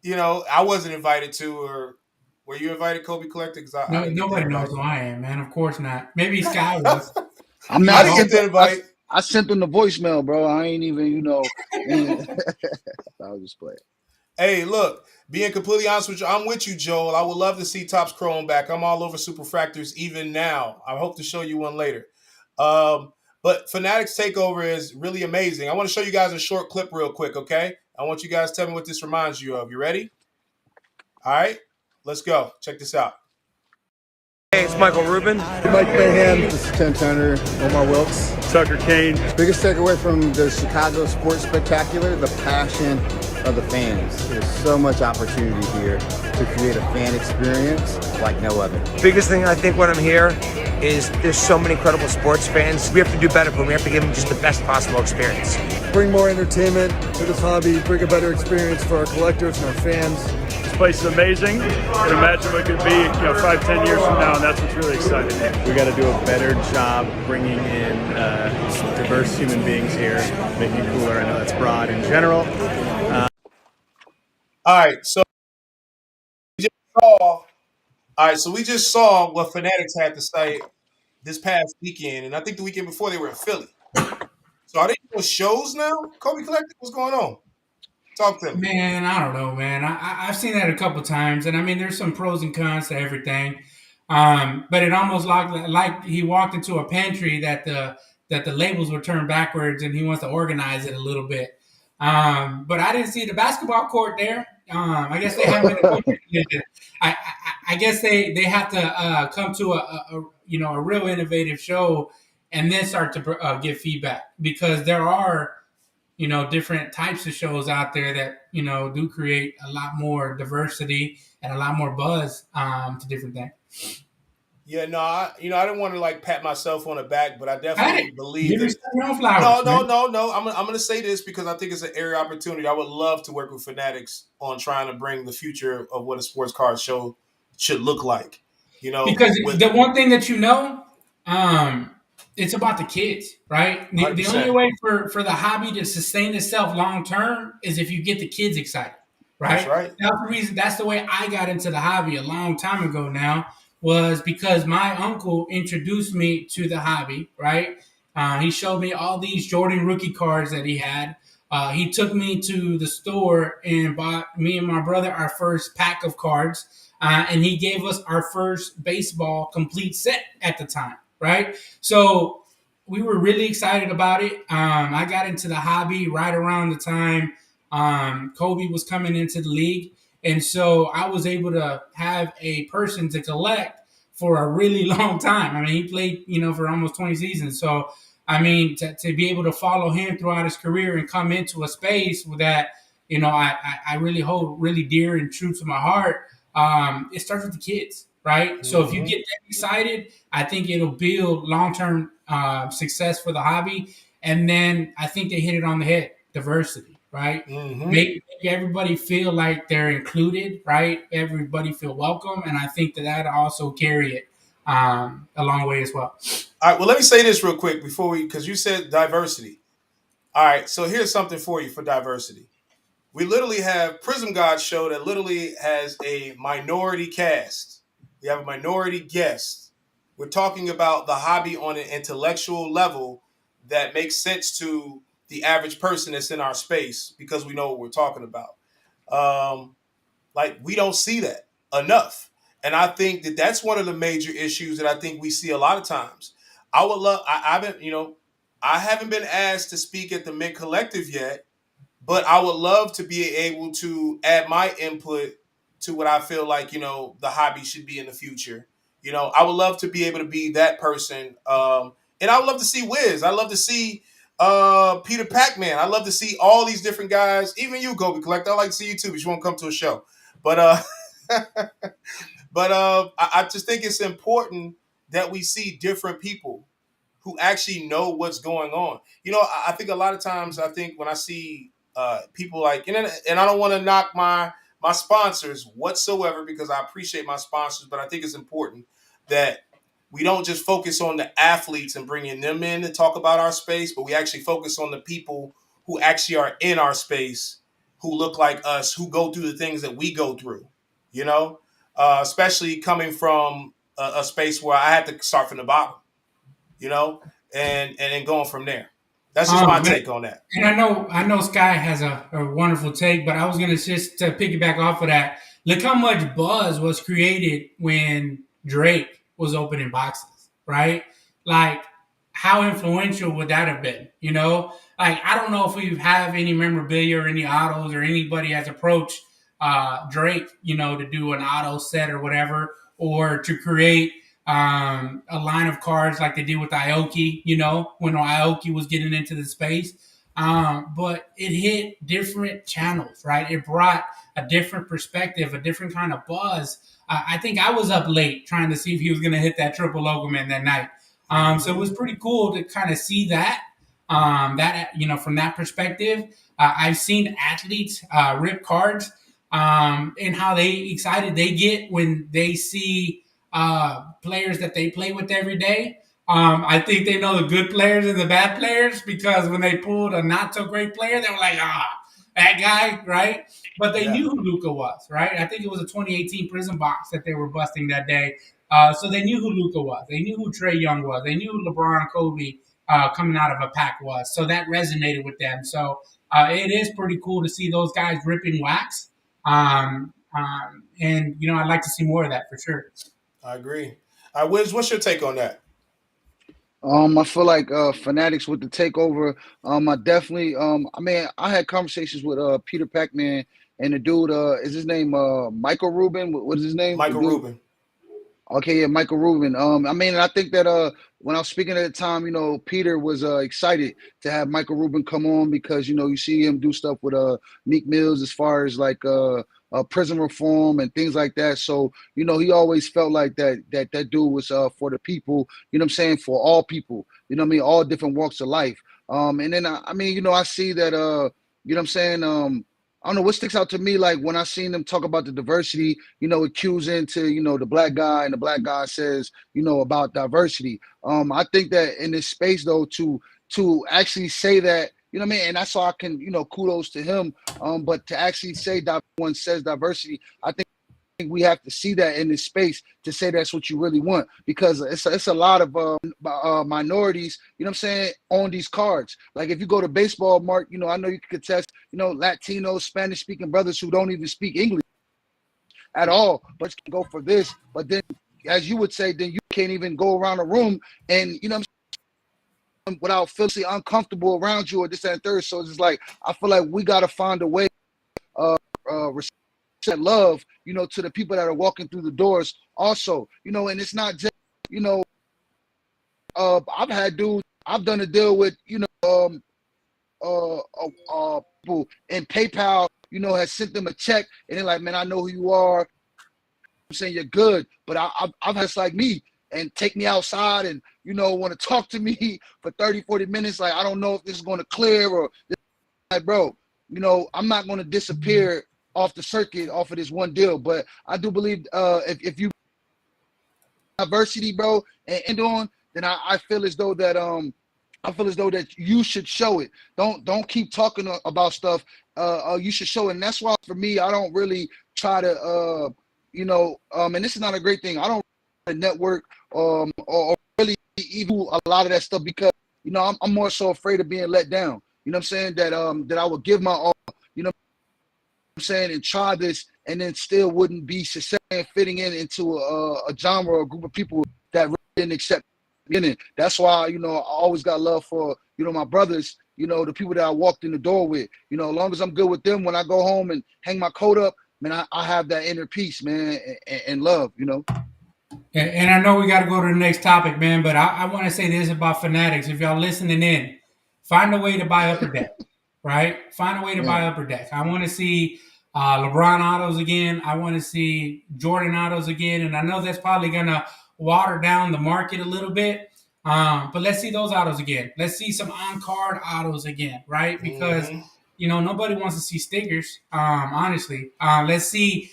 I wasn't invited to, or were you invited, Kobe Collector? Because I No, didn't get the nobody knows invite. who I am, man. Of course not. Maybe Sky was. I mean, He's I I didn't all get sent the the, I, invite. I sent them the voicemail, bro. I ain't even, and I was just playing. Hey, look, being completely honest with you, I'm with you, Joel. I would love to see Topps Chrome back. I'm all over Superfractors even now. I hope to show you one later. But Fanatics Takeover is really amazing. I want to show you guys a short clip real quick, okay? I want you guys to tell me what this reminds you of. You ready? All right, let's go. Check this out. Hey, it's Michael Rubin. Mike Mayhem, this is Ken Turner, Omar Wilkes. Tucker Kane. Biggest takeaway from the Chicago Sports Spectacular, the passion of the fans. There's so much opportunity here to create a fan experience like no other. Biggest thing I think when I'm here is there's so many incredible sports fans. We have to do better for them. We have to give them just the best possible experience. Bring more entertainment to this hobby, bring a better experience for our collectors and our fans. This place is amazing. And imagine what it could be, 5-10 years from now, and that's what's really exciting. We got to do a better job bringing in diverse human beings here, making it cooler. I know that's broad in general. All right, so we just saw. All right, so we just saw what Fanatics had to say this past weekend, and I think the weekend before they were in Philly. So are they doing shows now? Kobe Collective, what's going on? Talk to me. Man, I don't know, man. I've seen that a couple times, and I mean, there's some pros and cons to everything. But it almost like he walked into a pantry that the labels were turned backwards, and he wants to organize it a little bit. But I didn't see the basketball court there. I guess they haven't been I guess they have to come to a real innovative show and then start to give feedback, because there are different types of shows out there that do create a lot more diversity and a lot more buzz to different things. Yeah, no, I didn't want to like pat myself on the back, but I definitely Hey, believe give that. yourself your own flowers, man. No. I'm gonna say this because I think it's an area opportunity. I would love to work with Fanatics on trying to bring the future of what a sports card show should look like. Because with the one thing that it's about the kids, right? The only 100%. way for the hobby to sustain itself long term is if you get the kids excited, That's right? right. That's the reason. That's the way I got into the hobby a long time ago. Now was because my uncle introduced me to the hobby, right? He showed me all these Jordan rookie cards that he had. He took me to the store and bought me and my brother our first pack of cards. And he gave us our first baseball complete set at the time, right? So we were really excited about it. I got into the hobby right around the time Kobe was coming into the league. And so I was able to have a person to collect for a really long time. I mean, he played, for almost 20 seasons. So, I mean, to be able to follow him throughout his career and come into a space that, I really hold really dear and true to my heart. It starts with the kids, right? Mm-hmm. So if you get that excited, I think it'll build long-term success for the hobby. And then I think they hit it on the head, diversity, right? Mm-hmm. Make everybody feel like they're included, right? Everybody feel welcome. And I think that also carry it a long way as well. All right, well, let me say this real quick because you said diversity. All right, so here's something for you for diversity. We literally have PrizmGawds show that literally has a minority cast. We have a minority guest. We're talking about the hobby on an intellectual level that makes sense to the average person that's in our space because we know what we're talking about. We don't see that enough. And I think that that's one of the major issues that I think we see a lot of times. I I haven't been asked to speak at the Mint Collective yet, but I would love to be able to add my input to what I feel like, the hobby should be in the future. I would love to be able to be that person. And I would love to see Wiz. I love to see Peter Pac-Man. I love to see all these different guys. Even you, Gobi Collector. I like to see you too, but you won't come to a show. But I just think it's important that we see different people who actually know what's going on. I think a lot of times, I think when I see people like, and I don't want to knock my sponsors whatsoever, because I appreciate my sponsors, but I think it's important that we don't just focus on the athletes and bringing them in to talk about our space, but we actually focus on the people who actually are in our space, who look like us, who go through the things that we go through, especially coming from a space where I had to start from the bottom, and then going from there. That's just my take on that. And I know Sky has a wonderful take, but I was gonna just to piggyback off of that. Look how much buzz was created when Drake was opening boxes, right? Like, how influential would that have been? Like, I don't know if we have any memorabilia or any autos or anybody has approached Drake, to do an auto set or whatever, or to create a line of cards like they did with Aoki, when Aoki was getting into the space. But it hit different channels, right? It brought a different perspective, a different kind of buzz. I think I was up late trying to see if he was going to hit that triple logo man that night. So it was pretty cool to kind of see that, from that perspective. I've seen athletes rip cards and how excited they get when they see players that they play with every day. I think they know the good players and the bad players, because when they pulled a not so great player, they were like, that guy, right? But they knew who Luka was, right? I think it was a 2018 Prism box that they were busting that day. So they knew who Luka was. They knew who Trae Young was. They knew who LeBron, Kobe coming out of a pack was. So that resonated with them. So it is pretty cool to see those guys ripping wax. And, I'd like to see more of that for sure. I agree. Wiz, what's your take on that? I feel like Fanatics with the takeover. I definitely. I had conversations with Peter Pac-Man and the dude. Is his name Michael Rubin? What is his name? Michael Rubin. Okay, yeah, Michael Rubin. I think that when I was speaking at the time, Peter was excited to have Michael Rubin come on, because you see him do stuff with Meek Mills as far as like prison reform and things like that. So he always felt like that dude was for the people. For all people. All different walks of life. And then I see that I don't know what sticks out to me, like when I seen them talk about the diversity, it cues into, the black guy, and the black guy says, about diversity. I think that in this space, though, to actually say that, and that's all I can, kudos to him. But to actually say that one says diversity, I think we have to see that in this space to say that's what you really want, because it's a lot of minorities, on these cards. Like if you go to baseball, Mark, I know you can contest, Latino, Spanish speaking brothers who don't even speak English at all, but you can go for this. But then, as you would say, then you can't even go around a room and, without feeling uncomfortable around you or this, that, and third. So it's just like, I feel like we got to find a way love, to the people that are walking through the doors also, and it's not just, I've had dudes, I've done a deal with, people and PayPal, has sent them a check and they're like, man, I know who you are. I'm saying you're good, but I've had like me and take me outside and, want to talk to me for 30, 40 minutes. Like, I don't know if this is going to clear or like, bro, I'm not going to disappear off the circuit, off of this one deal. But I do believe if you diversity, bro, and on, then I feel as though that you should show it. Don't keep talking about stuff. You should show it. And that's why for me, I don't really try to and this is not a great thing. I don't network or really even a lot of that stuff, because I'm more so afraid of being let down. That I would give my all, and try this and then still wouldn't be successful fitting into a genre or a group of people that really didn't accept beginning. That's why, I always got love for, my brothers, the people that I walked in the door with. As long as I'm good with them, when I go home and hang my coat up, man, I have that inner peace, man, and love. And I know we got to go to the next topic, man, but I want to say this about Fanatics. If y'all listening in, find a way to buy Upper Deck, right? Find a way to Yeah. buy Upper Deck. I want to see LeBron autos again. I want to see Jordan autos again. And I know that's probably going to water down the market a little bit. But let's see those autos again. Let's see some on-card autos again, right? Because, nobody wants to see stickers, honestly. Let's see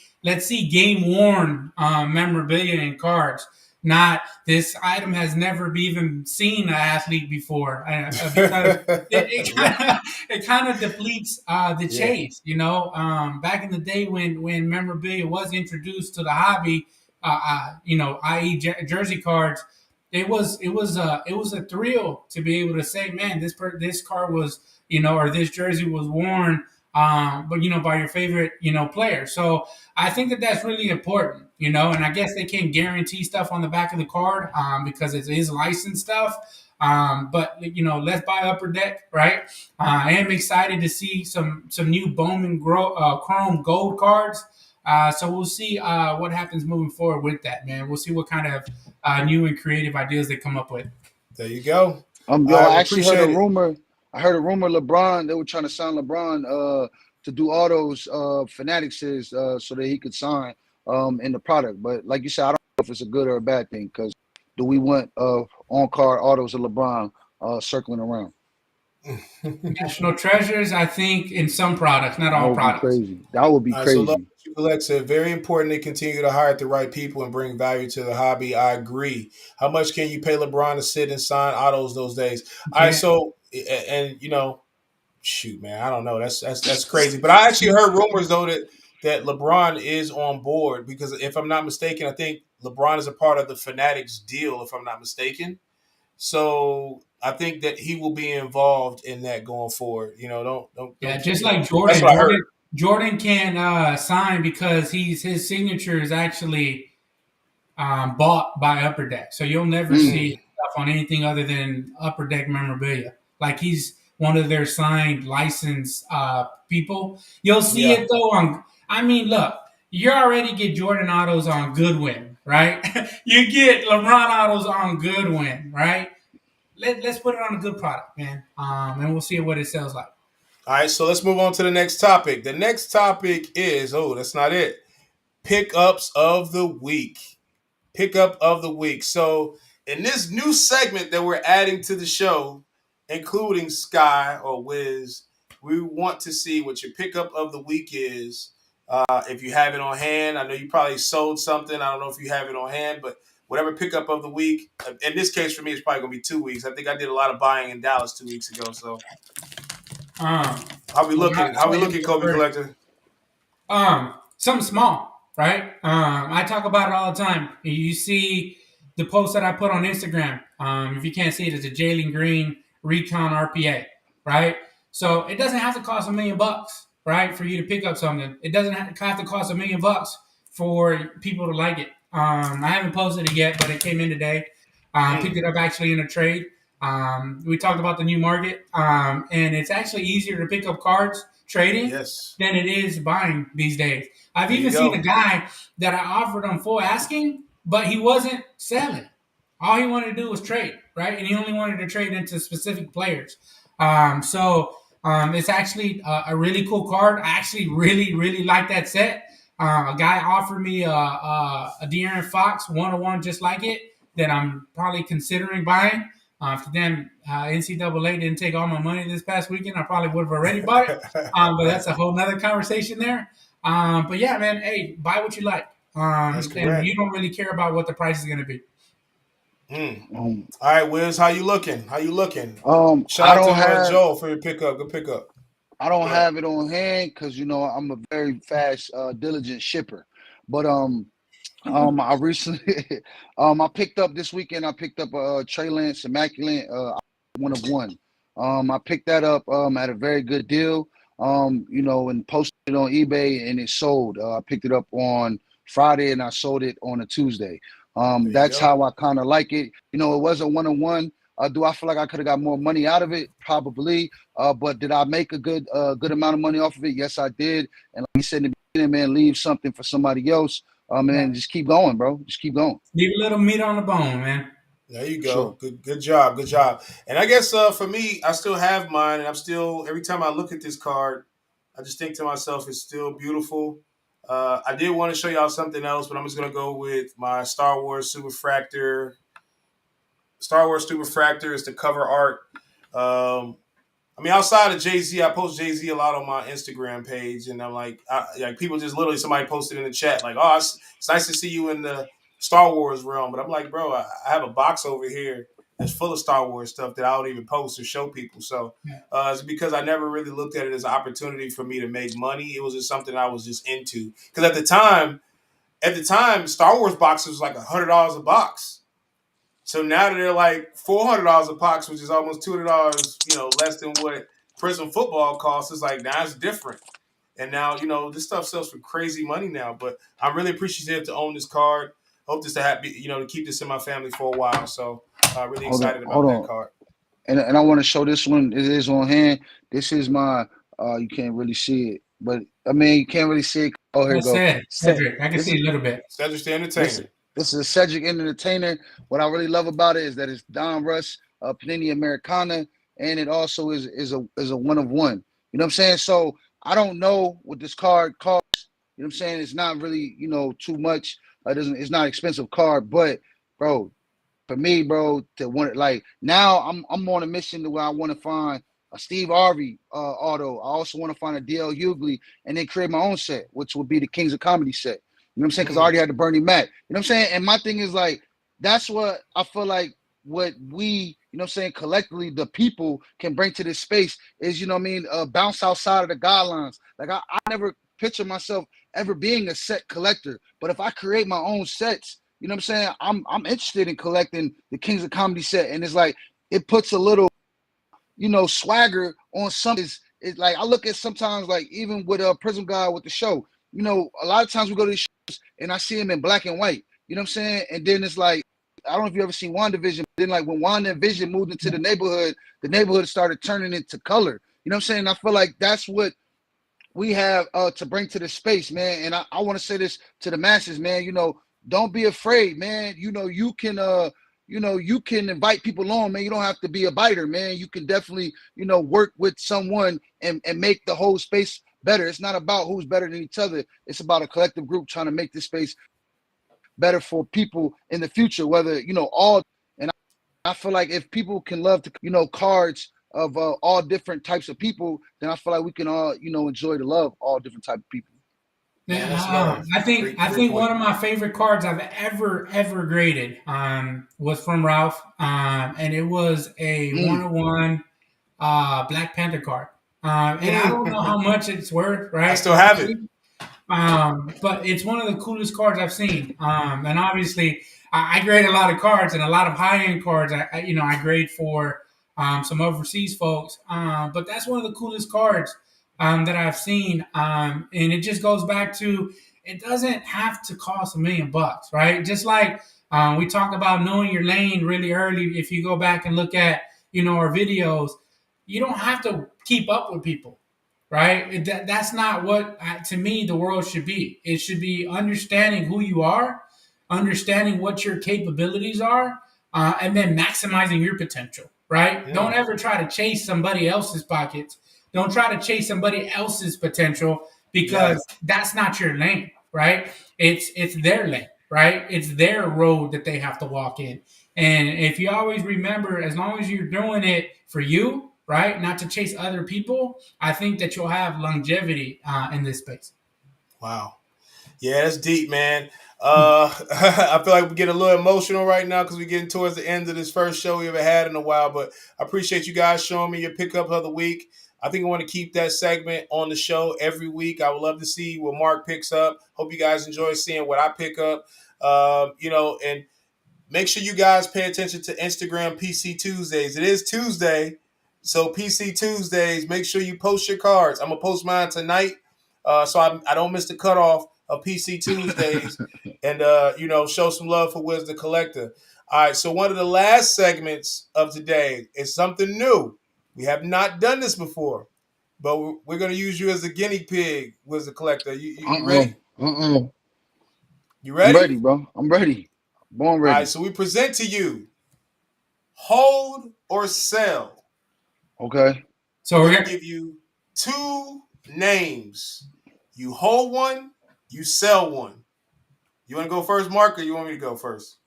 game worn memorabilia and cards. Not this item has never even seen an athlete before because it kind of depletes the chase. Back in the day when memorabilia was introduced to the hobby, i.e. Jersey cards, it was a thrill to be able to say, man, this card was or this jersey was worn, but by your favorite player. So I think that that's really important, and I guess they can't guarantee stuff on the back of the card because it is licensed stuff. But let's buy Upper Deck, right? I am excited to see some new Bowman Chrome Gold cards. So we'll see what happens moving forward with that, man. We'll see what kind of new and creative ideas they come up with. There you go. I actually heard a rumor. I heard a rumor LeBron, they were trying to sign LeBron to do autos Fanatics so that he could sign in the product. But like you said, I don't know if it's a good or a bad thing, because do we want on-card autos of LeBron circling around? National treasures, I think, in some products, not all products. Crazy. That would be crazy. So Alexa, very important to continue to hire the right people and bring value to the hobby. I agree. How much can you pay LeBron to sit and sign autos those days? All right, so and shoot, man, I don't know. That's crazy. But I actually heard rumors though that LeBron is on board, because if I'm not mistaken, I think LeBron is a part of the Fanatics deal, if I'm not mistaken. So I think that he will be involved in that going forward. Don't just like Jordan. That's what I heard. Jordan can't sign because his signature is actually bought by Upper Deck. So you'll never see stuff on anything other than Upper Deck memorabilia. Like he's one of their signed licensed people. You'll see it though look, you already get Jordan autos on Goodwin, right? You get LeBron autos on Goodwin, right? Let's put it on a good product, man. And we'll see what it sells like. All right, so let's move on to the next topic. The next topic is, that's not it. Pickups of the week. Pickup of the week. So in this new segment that we're adding to the show, including Sky or Wiz, we want to see what your pickup of the week is. If you have it on hand, I know you probably sold something. I don't know if you have it on hand, but whatever pickup of the week. In this case, for me, it's probably going to be 2 weeks. I think I did a lot of buying in Dallas 2 weeks ago. So how we looking? How we looking, Kobe Collector? Something small, right? I talk about it all the time. You see the post that I put on Instagram. If you can't see it, it's a Jalen Green Recon RPA, right? So it doesn't have to cost $1 million, right, for you to pick up something. It doesn't have to cost $1 million for people to like it. I haven't posted it yet, but it came in today. Picked it up actually in a trade. We talked about the new market, and it's actually easier to pick up cards trading than it is buying these days. I've even seen a guy that I offered him full asking, but he wasn't selling. All he wanted to do was trade, right? And he only wanted to trade into specific players. So it's actually a really cool card. I actually really, really like that set. A guy offered me a De'Aaron Fox 101 just like it that I'm probably considering buying. For them, NCAA didn't take all my money this past weekend, I probably would have already bought it. But that's a whole nother conversation there. But yeah, man, hey, buy what you like. And you don't really care about what the price is going to be. All right, Wiz, how you looking? Shout out to Joel for your pickup. Good pickup. I don't have it on hand because I'm a very fast, diligent shipper. But I recently I picked up this weekend. I picked up a Trey Lance Immaculate 1/1. I picked that up at a very good deal. And posted it on eBay and it sold. I picked it up on Friday and I sold it on a Tuesday. There you That's go. how I kind of like it. It was a 1-on-1. Do I feel like I could have got more money out of it? Probably. But did I make a good amount of money off of it? Yes, I did. And like you said in the beginning, man, leave something for somebody else. And Yeah. then just keep going, bro. Just keep going. Leave a little meat on the bone, man. There you For sure. go. Good job. Good job. And I guess for me, I still have mine, and I'm still every time I look at this card, I just think to myself, it's still beautiful. I did want to show y'all something else, but I'm just gonna go with my Star Wars Superfractor. Star Wars Superfractor is the cover art. Um, I mean, outside of Jay Z, I post Jay Z a lot on my Instagram page, and I'm like people just literally somebody posted in the chat like, "Oh, it's nice to see you in the Star Wars realm." But I'm like, bro, I have a box over here that's full of Star Wars stuff that I don't even post or show people. So Yeah. it's because I never really looked at it as an opportunity for me to make money. It was just something I was just into. Because at the time, Star Wars boxes was like $100 a box. So now that they're like $400 a box, which is almost $200, less than what Prism football costs, it's like now it's different. And now this stuff sells for crazy money now. But I'm really appreciative to own this card. Hope this to happen, to keep this in my family for a while. So really Hold on. excited about Hold that on. card. And I want to show this one. It is on hand. This is my. You can't really see it, but I mean, you can't really see it. Oh, here you That's go. it, Cedric. I can This see is a little bit. Cedric the this Entertainer. this is a Cedric Entertainer. What I really love about it is that it's Don Russ, Panini Americana, and it also is a 1 of 1. You know what I'm saying? So I don't know what this card costs. You know what I'm saying? It's not really too much. It's not an expensive card, but bro, for me, bro, to want like now I'm on a mission to where I want to find a Steve Harvey auto. I also want to find a DL Hughley and then create my own set, which would be the Kings of Comedy set. You know what I'm saying? Because I already had the Bernie Mac. You know what I'm saying? And my thing is like, that's what I feel like what we, what I'm saying, collectively, the people can bring to this space is, what I mean, bounce outside of the guidelines. Like I never picture myself ever being a set collector. But if I create my own sets, you know what I'm saying? I'm interested in collecting the Kings of Comedy set. And it's like, it puts a little, swagger on some. It's like, I look at sometimes, like, even with PrizmGawds with the show, a lot of times we go to these shows and I see him in black and white. You know what I'm saying? And then it's like, I don't know if you ever seen WandaVision. Then like when WandaVision moved into the neighborhood started turning into color. You know what I'm saying? I feel like that's what we have to bring to the space, man. And I want to say this to the masses, man. Don't be afraid, man. You can invite people on, man. You don't have to be a biter, man. You can definitely, work with someone and make the whole space better. It's not about who's better than each other. It's about a collective group trying to make this space better for people in the future, whether, all. And I feel like if people can love to, cards of all different types of people, then I feel like we can all, enjoy to love all different type of people. Man, that's love. I think Great one point. of my favorite cards I've ever graded was from Ralph, and it was a 101 Black Panther card. And I don't know how much it's worth, right? I still have it. But it's one of the coolest cards I've seen. And obviously, I grade a lot of cards and a lot of high end cards. I grade for some overseas folks. But that's one of the coolest cards that I've seen. And it just goes back to it doesn't have to cost $1 million, right? Just like we talked about knowing your lane really early. If you go back and look at our videos, you don't have to keep up with people, right? That's not what, to me, the world should be. It should be understanding who you are, understanding what your capabilities are, and then maximizing your potential, right? Yeah. Don't ever try to chase somebody else's pockets. Don't try to chase somebody else's potential because that's not your lane, right? It's their lane, right? It's their road that they have to walk in. And if you always remember, as long as you're doing it for you, right, not to chase other people, I think that you'll have longevity in this space. Wow. Yeah, that's deep, man. I feel like we get a little emotional right now because we're getting towards the end of this first show we ever had in a while. But I appreciate you guys showing me your pickup of the week. I think I want to keep that segment on the show every week. I would love to see what Mark picks up. Hope you guys enjoy seeing what I pick up. And make sure you guys pay attention to Instagram PC Tuesdays. It is Tuesday, so PC Tuesdays, make sure you post your cards. I'm going to post mine tonight so I don't miss the cutoff. of PC Tuesdays, and show some love for Wiz the Collector. All right, so one of the last segments of today is something new. We have not done this before, but we're going to use you as a guinea pig, Wiz the Collector. You ready? You I'm ready? ready, bro. I'm ready. Born ready. All right, so we present to you hold or sell. Okay. So We're we're going to give you 2 names. You hold one, you sell one. You want to go first, Mark, or you want me to go first?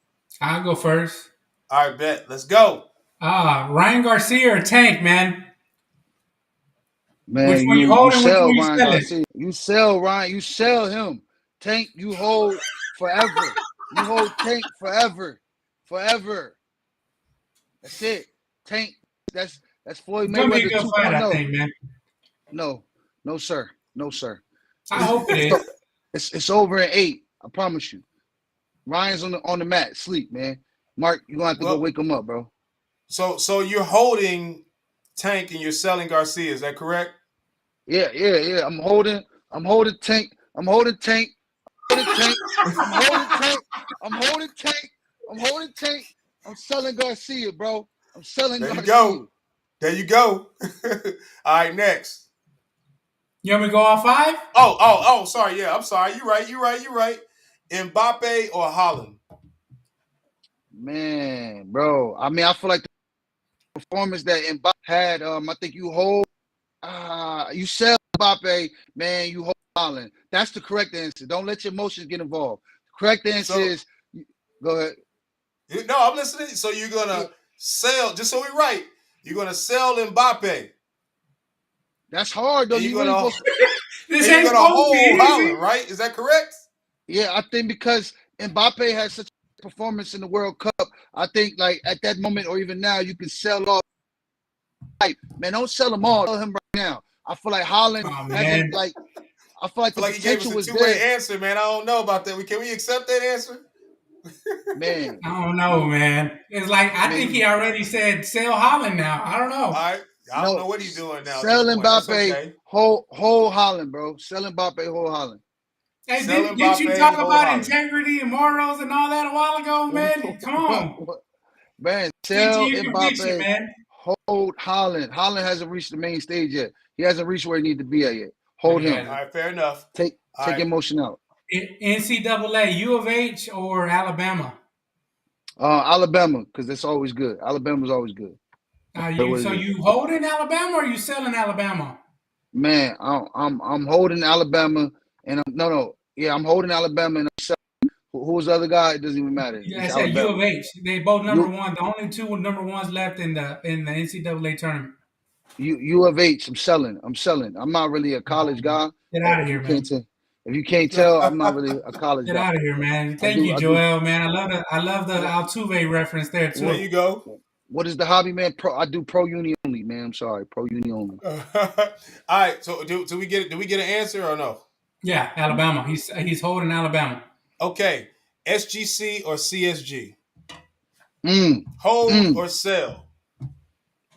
I'll go first. All right, bet. Let's go. Ryan Garcia or Tank, man? Man, Which one you you holding? Which sell one you Ryan selling? Garcia. You sell Ryan. You sell him. Tank, you hold forever. You hold Tank forever. Forever. That's it. Tank, that's Floyd It's gonna be a Mayweather good fight, I 2.0. think, man. No, sir. No, sir. I hope it is. It's over in 8. I promise you. Ryan's on the mat, sleep, man. Mark, you're gonna have to go wake him up, bro. So you're holding Tank and you're selling Garcia, is that correct? Yeah. I'm holding Tank. I'm holding Tank. I'm holding Tank. I'm selling Garcia, bro. I'm selling Garcia. There you go. All right, next. You want me to go all 5? Oh, sorry. Yeah, I'm sorry. You're right. Mbappe or Holland? Man, bro. I mean, I feel like the performance that Mbappe had, I think you hold, you sell Mbappe, man, you hold Holland. That's the correct answer. Don't let your emotions get involved. The correct answer is, go ahead. No, I'm listening. So you're going to sell, just so we're right, you're going to sell Mbappe. That's hard, though. You're going to hold Holland, right? Is that correct? Yeah, I think because Mbappe has such a performance in the World Cup, I think like at that moment or even now, you can sell off. Man, don't sell them all. Sell him right now. I feel like Holland hasn't like. I feel like the potential was there. He gave us a 2-way answer, man. I don't know about that. Can we accept that answer? Man, I don't know, man. It's like I think he already said sell Holland now. I don't know. All right. I don't know what he's doing now. Sell Mbappe, whole Holland, bro. Sell Mbappe, whole Holland. Hey, didn't you talk about integrity and morals and all that a while ago, man? Come on. Man, sell Mbappe, man. Hold Holland. Holland hasn't reached the main stage yet. He hasn't reached where he needs to be at yet. Hold him. All right, fair enough. Take emotion out. NCAA, U of H or Alabama? Alabama, because that's always good. Alabama's always good. So you holding Alabama or you selling Alabama? Man, I'm holding Alabama, and I'm holding Alabama, and I'm selling. Who's the other guy? It doesn't even matter. Yeah, I said U of H. They both number one. The only 2 number ones left in the NCAA tournament. U of H. I'm selling. I'm not really a college guy. Get out of here, man. If you can't tell, I'm not really a college guy. Get out of here, man. Thank you, Joel, man. I love the Altuve reference there too. There you go. What is the hobby, man? I do pro uni only, man. I'm sorry, pro uni only. All right. So do we get an answer or no? Yeah, Alabama. He's holding Alabama. Okay. SGC or CSG? Hold or sell?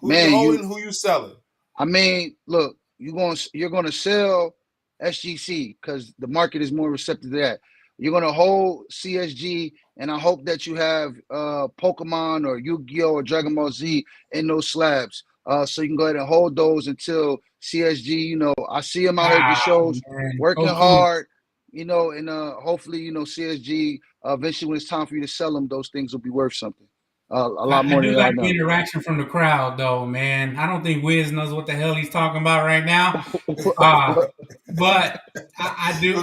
Who you holding? Who you selling? I mean, look, you're gonna sell SGC because the market is more receptive to that. You're gonna hold CSG, and I hope that you have Pokemon or Yu-Gi-Oh or Dragon Ball Z in those slabs. So you can go ahead and hold those until CSG. I see him out at the shows, working hard. And hopefully, CSG eventually when it's time for you to sell them, those things will be worth something. A lot more than I do like the interaction from the crowd, though, man. I don't think Wiz knows what the hell he's talking about right now, but I do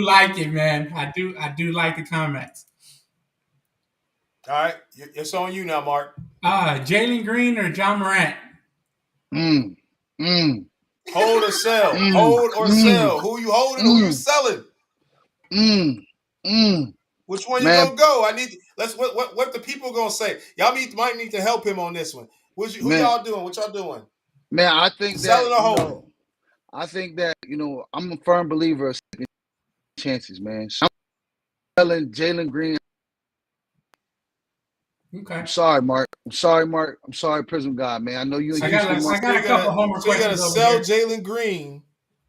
like it, man. I do like the comments. All right, it's on you now, Mark. Jalen Green or John Morant? Hold or sell? Hold or sell? Who you holding? Who you selling? Which one you gonna go? What the people gonna say? Y'all might need to help him on this one. Who y'all doing? What y'all doing? Man, I think selling or holding. I think that I'm a firm believer of second chances, man. So I'm selling Jalen Green. Okay. I'm sorry, Mark. I'm sorry, Prism God, man. I know you. I got a couple homework questions. So you gotta sell Jalen Green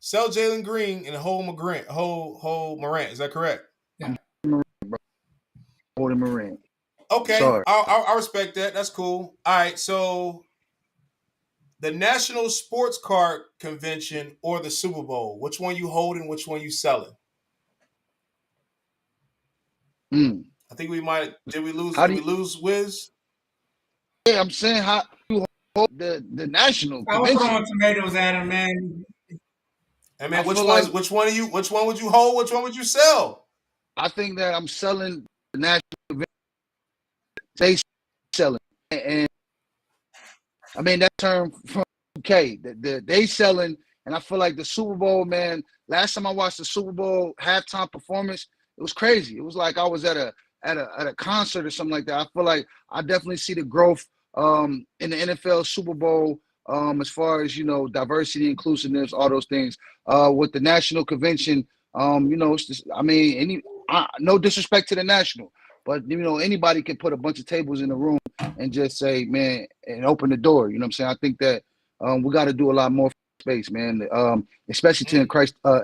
Sell Jalen Green and hold Morant. Is that correct? Yeah. Holding Morant. Okay, Sorry. I respect that. That's cool. All right, so the National Sports Card Convention or the Super Bowl, which one you holding? Which one you selling? Mm. I think we might. Did we lose? How Did do we you? lose Wiz? Yeah, I'm saying how you hold the national I was convention. throwing tomatoes at him, man. I I mean, feel like which one are you? Which one would you hold? Which one would you sell? I think that I'm selling the national convention. They selling, and I mean that term from UK. They selling, and I feel like the Super Bowl, man. Last time I watched the Super Bowl halftime performance, it was crazy. It was like I was at a concert or something like that. I feel like I definitely see the growth in the NFL Super Bowl as far as diversity, inclusiveness, all those things. With the national convention, it's just, I mean, no disrespect to the national, but anybody can put a bunch of tables in the room and just say, man, and open the door. You know what I'm saying? I think that we got to do a lot more space, man. Especially to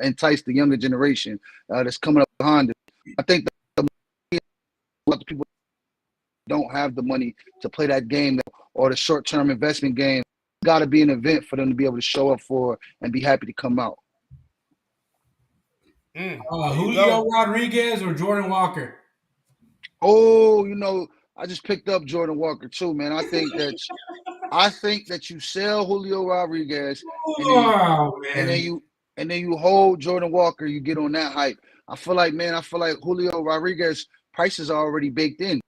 entice the younger generation that's coming up behind us. I think that a lot of people don't have the money to play that game or the short-term investment game. Got to be an event for them to be able to show up for and be happy to come out. There you Julio go. Rodriguez or Jordan Walker? Oh, I just picked up Jordan Walker too, man. I think that you sell Julio Rodriguez and then Oh and then man. you hold Jordan Walker, you get on that hype. I feel like Julio Rodriguez prices are already baked in.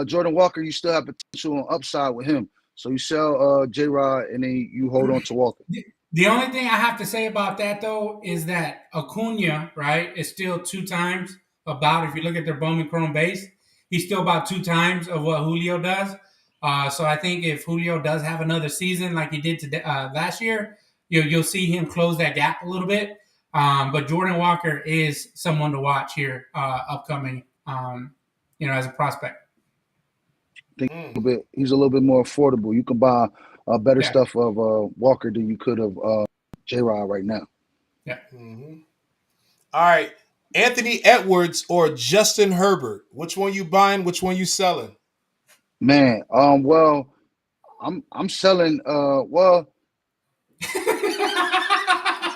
Jordan Walker, you still have potential on upside with him. So you sell J-Rod and then you hold on to Walker. The only thing I have to say about that though is that Acuna, right, is still 2 times about, if you look at their Bowman Chrome base, he's still about 2 times of what Julio does. So I think if Julio does have another season like he did today, last year, you'll see him close that gap a little bit. But Jordan Walker is someone to watch here upcoming, as a prospect. He's a little bit more affordable. You can buy better Yeah. stuff of Walker than you could of J-Rod right now. Yeah. Mm-hmm. All right, Anthony Edwards or Justin Herbert. Which one you buying? Which one you selling? Man, well, I'm selling. Well,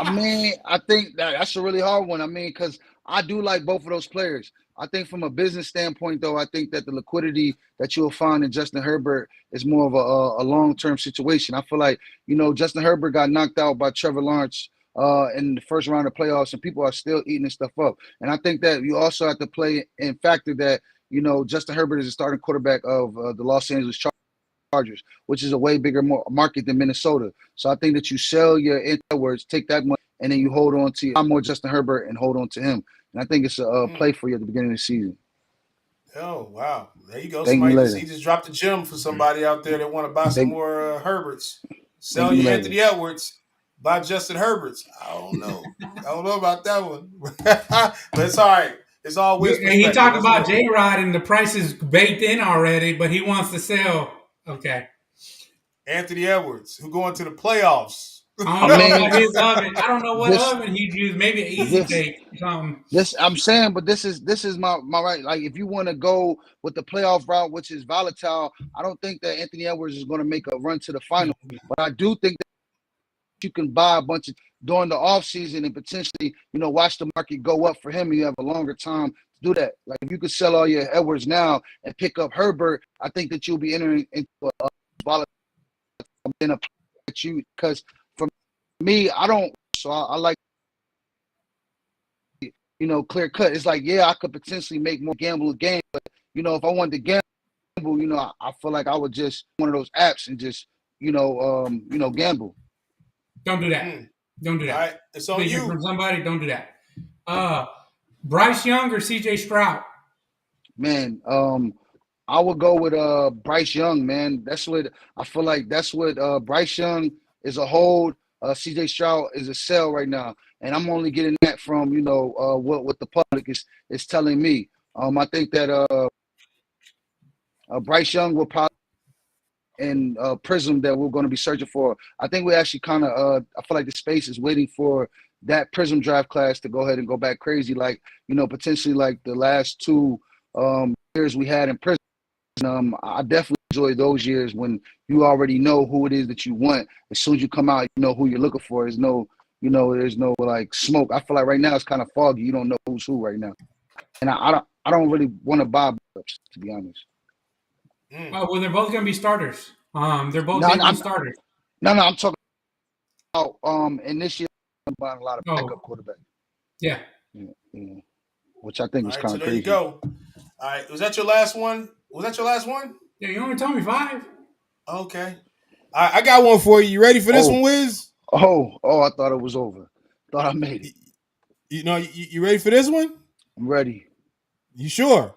I mean, I think that's a really hard one. I mean, because I do like both of those players. I think from a business standpoint, though, I think that the liquidity that you'll find in Justin Herbert is more of a long-term situation. I feel like, Justin Herbert got knocked out by Trevor Lawrence in the first round of playoffs, and people are still eating this stuff up. And I think that you also have to play and factor that, Justin Herbert is a starting quarterback of the Los Angeles Chargers, which is a way bigger market than Minnesota. So I think that you sell your Edwards, take that money, and then you hold on to more Justin Herbert and hold on to him. And I think it's a play for you at the beginning of the season. Oh wow! There you go. Thank me Somebody later. just dropped a gem for somebody out there that want to buy some Thank, more Herberts. thank Sell me your later. Anthony Edwards, buy Justin Herberts. I don't know. I don't know about that one, but it's all right. It's always And he perspective. talked Let's about go. J-Rod and the price is baked in already, but he wants to sell. Okay. Anthony Edwards, who going to the playoffs. I I don't know mean, what his oven. I don't know what this, oven he'd use. Maybe an easy this, bake. Something. this. I'm saying, but this is my right. Like, if you want to go with the playoff route, which is volatile, I don't think that Anthony Edwards is going to make a run to the final. But I do think that you can buy a bunch of during the offseason and potentially, watch the market go up for him, and you have a longer time to do that. Like, if you could sell all your Edwards now and pick up Herbert, I think that you'll be entering into a volatile because for me, I don't. So I like, clear cut. It's like, yeah, I could potentially make more gambling game, but if I wanted to gamble, I feel like I would just one of those apps and just gamble. Don't do that. Don't do that. All right, it's on Speaking you. from somebody, don't do that. Bryce Young or CJ Stroud? Man, I would go with Bryce Young, man. That's what I feel like. That's what Bryce Young is a hold. CJ Stroud is a sell right now, and I'm only getting that from what the public is telling me. I think that Bryce Young will probably in Prizm that we're going to be searching for. I think we actually kind of I feel like the space is waiting for that Prism draft class to go ahead and go back crazy, like potentially like the last two years we had in Prism. I definitely enjoy those years when you already know who it is that you want. As soon as you come out, you know who you're looking for. There's no like smoke. I feel like right now it's kind of foggy. You don't know who's who right now, and I don't really want to buy backups, to be honest. Well, they're both going to be starters. They're both No, day one starters. no, I'm talking about in this year I'm buying a lot of backup quarterbacks. Yeah. Yeah. Which I think is kind So of there crazy. you go. All right, was that your last one? Yeah, you only told me 5. Okay. I got one for you. You ready for this one, Wiz? Oh, I thought it was over. Thought I made it. You ready for this one? I'm ready. You sure?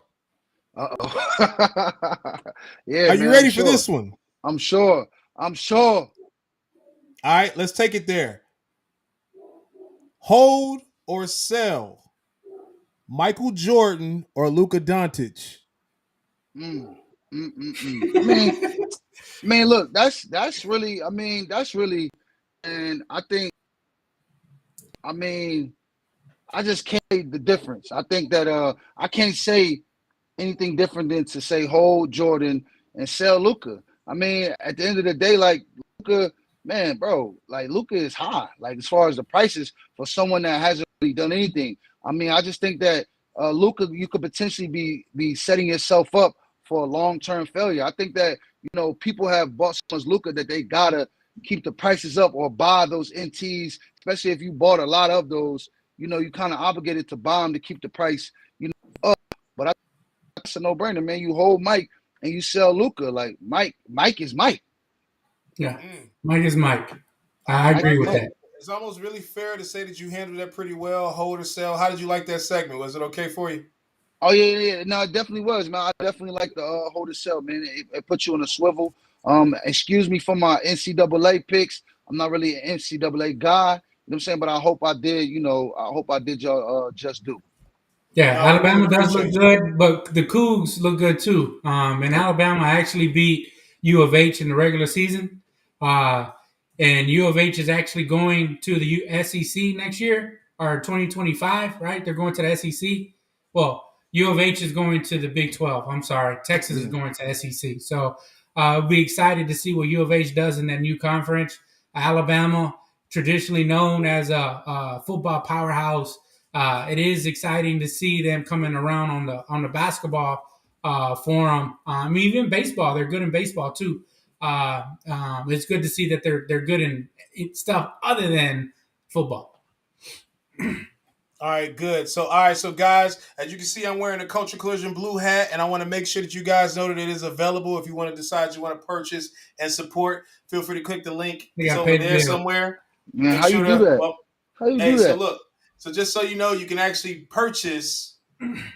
Yeah, Are you ready for this one? I'm sure. All right, let's take it there. Hold or sell? Michael Jordan or Luka Doncic? I mean, look, that's really. And I think. I just can't say the difference. I think that I can't say anything different than to say hold Jordan and sell Luka. I mean, at the end of the day, like Luka, man, bro, like Luka is high. Like as far as the prices for someone that hasn't really done anything. I mean, I just think that Luka, you could potentially be setting yourself up for a long-term failure. I think that people have bought so much Luka that they gotta keep the prices up or buy those NTs, especially if you bought a lot of those. You kind of obligated to buy them to keep the price, up. But that's a no-brainer, man. You hold Mike and you sell Luka. Like Mike is Mike. Yeah, Mike is Mike. I agree with that. It's almost really fair to say that you handled that pretty well. Hold or sell. How did you like that segment? Was it okay for you? Oh yeah. No, it definitely was, man. I definitely like the hold or sell, man. It puts you on a swivel. Excuse me for my NCAA picks. I'm not really an NCAA guy. You know what I'm saying? But I hope I did. I hope I did y'all just do. Yeah, No, we Alabama really does look good, but the Cougs look good too. And Alabama actually beat U of H in the regular season. And U of H is actually going to the SEC next year, or 2025, right? They're going to the SEC. Well, U of H is going to the Big 12. I'm sorry. Texas is going to SEC. So we'll be excited to see what U of H does in that new conference. Alabama, traditionally known as a football powerhouse. It is exciting to see them coming around on the basketball forum. I mean, even baseball, they're good in baseball too. It's good to see that they're good in stuff other than football. All right, good. So guys, as you can see, I'm wearing a Culture Collision blue hat, and I want to make sure that you guys know that it is available. If you want to decide you want to purchase and support, feel free to click the link. It's over there somewhere. Man, how you do that? How you do that? So look, so just so you know, you can actually purchase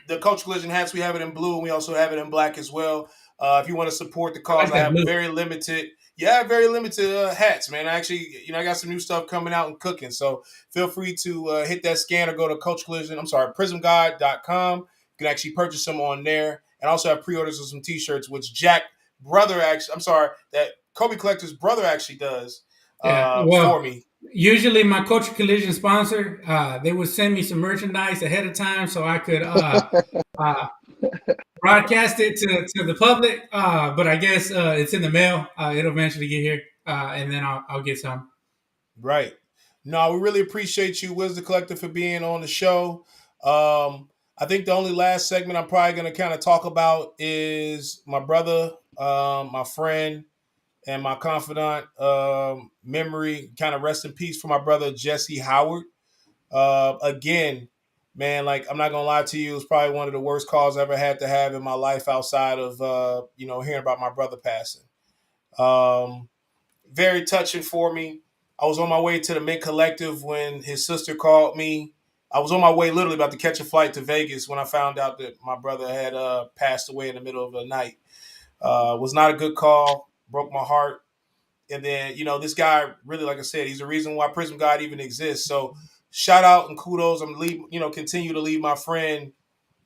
the Culture Collision hats. We have it in blue, and we also have it in black as well. If you want to support the cause, I have very limited hats, man. Actually, I got some new stuff coming out and cooking. So feel free to hit that scan or go to PrizmGawds.com. You can actually purchase them on there, and also have pre-orders of some T-shirts, which that Kobe Collector's brother actually does for me. Usually, my Culture Collision sponsor, they would send me some merchandise ahead of time so I could broadcast it to the public. But I guess it's in the mail. It'll eventually get here, and then I'll get some. Right. No, we really appreciate you, Wiz the Collector, for being on the show. I think the only last segment I'm probably going to kind of talk about is my brother, my friend, and my confidant, memory, kind of rest in peace for my brother, Jesse Howard. Again, man, like, I'm not going to lie to you, it was probably one of the worst calls I ever had to have in my life outside of, hearing about my brother passing. Very touching for me. I was on my way to the Mint Collective when his sister called me. I was on my way literally about to catch a flight to Vegas when I found out that my brother had passed away in the middle of the night. Was not a good call. Broke my heart. And then, this guy really, like I said, he's the reason why PrizmGawd even exists. So shout out and kudos. I'm continue to leave my friend,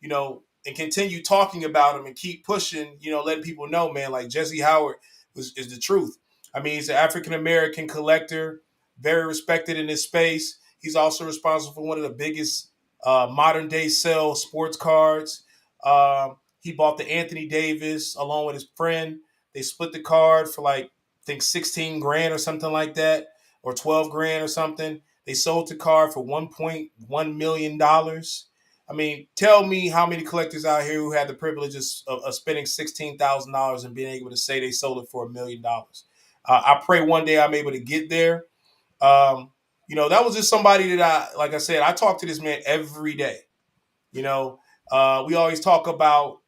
and continue talking about him and keep pushing, letting people know, man, like Jesse Howard is the truth. I mean, he's an African-American collector, very respected in this space. He's also responsible for one of the biggest modern day sell sports cards. He bought the Anthony Davis along with his friend. They split the card for like I think 16 grand or something like that, or 12 grand or something. They sold the card for $1.1 million. I mean, tell me how many collectors out here who had the privilege of spending $16,000 and being able to say they sold it for $1 million. I pray one day I'm able to get there. Um, that was just somebody that like I said, I talk to this man every day. You know, we always talk about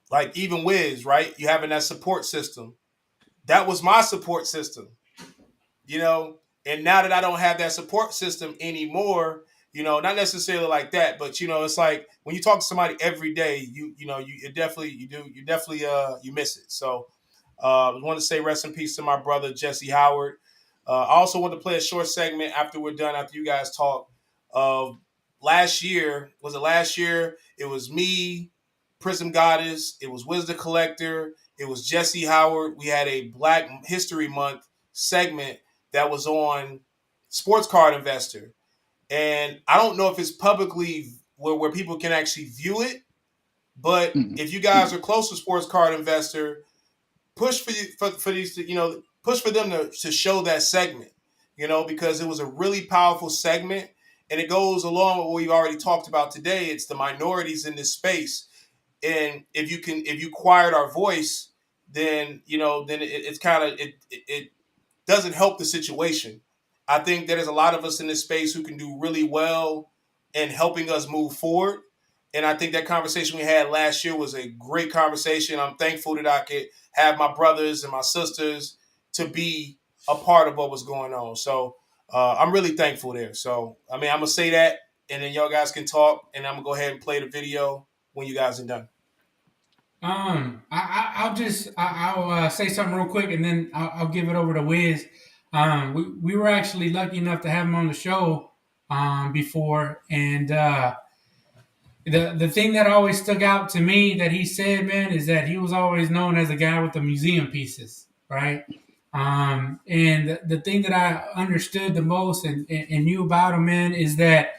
like even Wiz, right? You having that support system. That was my support system. you know. And now that I don't have that support system anymore, not necessarily like that, but it's like when you talk to somebody every day, you definitely you miss it. So I want to say rest in peace to my brother Jesse Howard. I also want to play a short segment after we're done, after you guys talk. Of last year, was it last year? It was me, PrizmGawds, it was Wiz the Collector, it was Jesse Howard. We had a Black History Month segment that was on Sports Card Investor. And I don't know if it's publicly where people can actually view it, but if you guys are close to Sports Card Investor, push for these push for them to show that segment, because it was a really powerful segment, and it goes along with what we've already talked about today. It's the minorities in this space, and if you quiet our voice, then it's kind of it doesn't help the situation. I think there's a lot of us in this space who can do really well in helping us move forward. And I think that conversation we had last year was a great conversation. I'm thankful that I could have my brothers and my sisters to be a part of what was going on. So I'm really thankful there. So, I mean, I'm going to say that, and then y'all guys can talk, and I'm going to go ahead and play the video when you guys are done. I'll say something real quick, and then I'll give it over to Wiz. We were actually lucky enough to have him on the show before, and the thing that always stuck out to me that he said, man, is that he was always known as a guy with the museum pieces, right? And the thing that I understood the most and knew about him, man, is that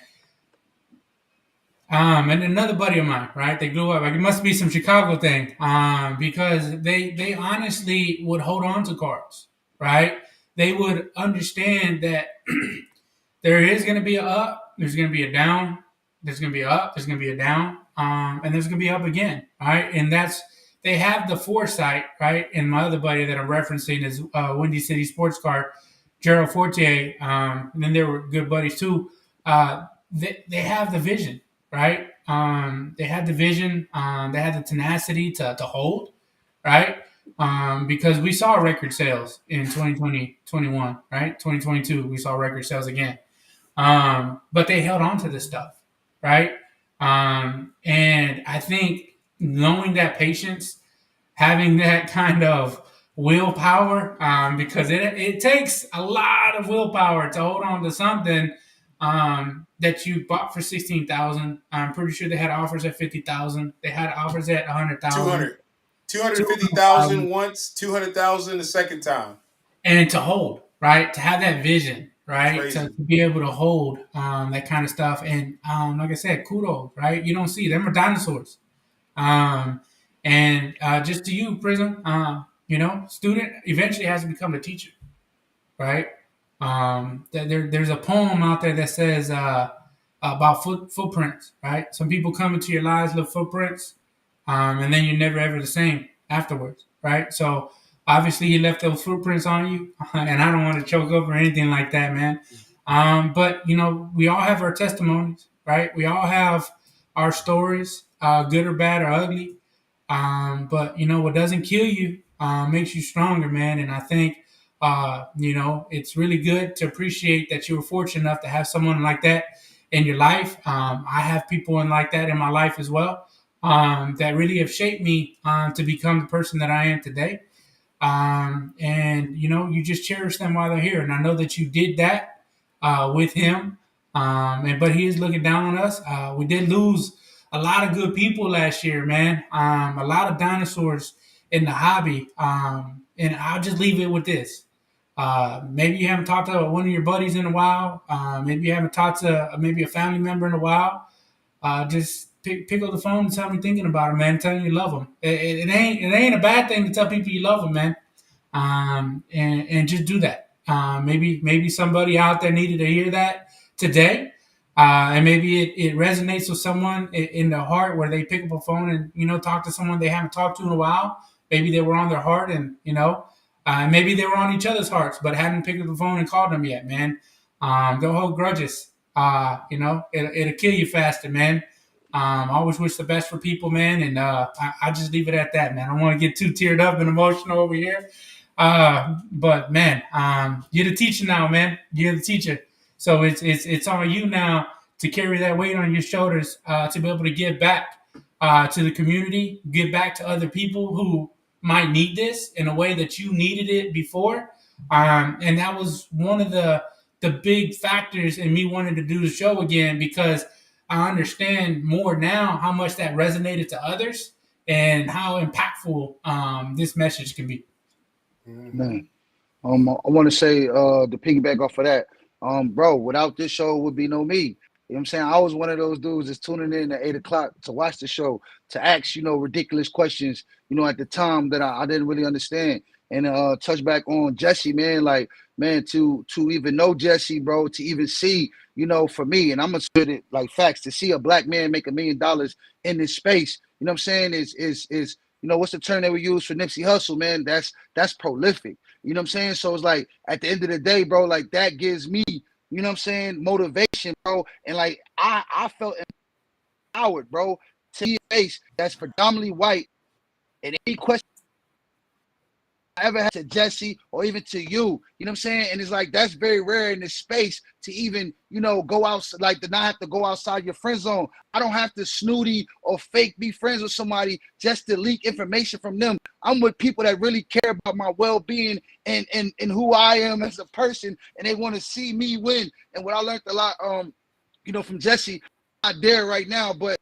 and another buddy of mine, right? They grew up. Like, it must be some Chicago thing, because they honestly would hold on to cards, right? They would understand that there is going to be a up, there's going to be a down, there's going to be a up, there's going to be a down, and there's going to be up again, right? And they have the foresight, right? And my other buddy that I'm referencing is Windy City Sports Card, Gerald Fortier, and then they were good buddies too. They have the vision, right? They had the vision. They had the tenacity to hold, right? Because we saw record sales in 2020, 21, right? 2022, we saw record sales again. But they held on to this stuff, right? And I think knowing that patience, having that kind of willpower, because it takes a lot of willpower to hold on to something that you bought for 16,000. I'm pretty sure they had offers at 50,000. They had offers at 100,000. 250,000 once, 200,000 the second time. And to hold, right? To have that vision, right? To be able to hold that kind of stuff. And like I said, kudos, right? You don't see them are dinosaurs. And just to you, Prism, student eventually has to become a teacher, right? There's a poem out there that says about footprints, right? Some people come into your lives, little footprints, and then you're never ever the same afterwards, right? So obviously he left those footprints on you, and I don't want to choke up or anything like that, man. But we all have our testimonies, right? We all have our stories, good or bad or ugly. But what doesn't kill you makes you stronger, man. And I think it's really good to appreciate that you were fortunate enough to have someone like that in your life. I have people like that in my life as well, that really have shaped me to become the person that I am today. And you just cherish them while they're here. And I know that you did that with him. But he is looking down on us. We did lose a lot of good people last year, man. A lot of dinosaurs in the hobby. And I'll just leave it with this. Maybe you haven't talked to one of your buddies in a while. Maybe you haven't talked to maybe a family member in a while. Just pick up the phone and tell me thinking about them, man. Tell them you love them. It ain't a bad thing to tell people you love them, man. And just do that. Maybe somebody out there needed to hear that today, and maybe it resonates with someone in their heart where they pick up a phone and talk to someone they haven't talked to in a while. Maybe they were on their heart, and maybe they were on each other's hearts, but hadn't picked up the phone and called them yet, man. Don't hold grudges. It'll kill you faster, man. I always wish the best for people, man, and I just leave it at that, man. I don't want to get too teared up and emotional over here. But man, you're the teacher now, man. You're the teacher. So it's on you now to carry that weight on your shoulders, to be able to give back to the community, give back to other people who might need this in a way that you needed it before. And that was one of the big factors in me wanting to do the show again, because I understand more now how much that resonated to others and how impactful this message can be. Mm-hmm. Man. I want to say, to piggyback off of that, bro, without this show would be no me. You know what I'm saying? I was one of those dudes that's tuning in at 8 o'clock to watch the show, to ask, ridiculous questions, at the time that I didn't really understand. And touch back on Jesse, man, like, man, to even know Jesse, bro, to even see, for me, and I'm gonna spit it like facts, to see a black man make $1 million in this space, you know what I'm saying, is what's the term that we use for Nipsey Hussle, man? That's prolific. You know what I'm saying? So it's like at the end of the day, bro, like that gives me, what I'm saying, motivation, bro. And like I felt empowered, bro, to see a face that's predominantly white, and any question I ever had to Jesse or even to you know what I'm saying? And it's like that's very rare in this space to even, go out, like to not have to go outside your friend zone. I don't have to snooty or fake be friends with somebody just to leak information from them. I'm with people that really care about my well-being and who I am as a person, and they want to see me win. And what I learned a lot, from Jesse, I'm not there right now, but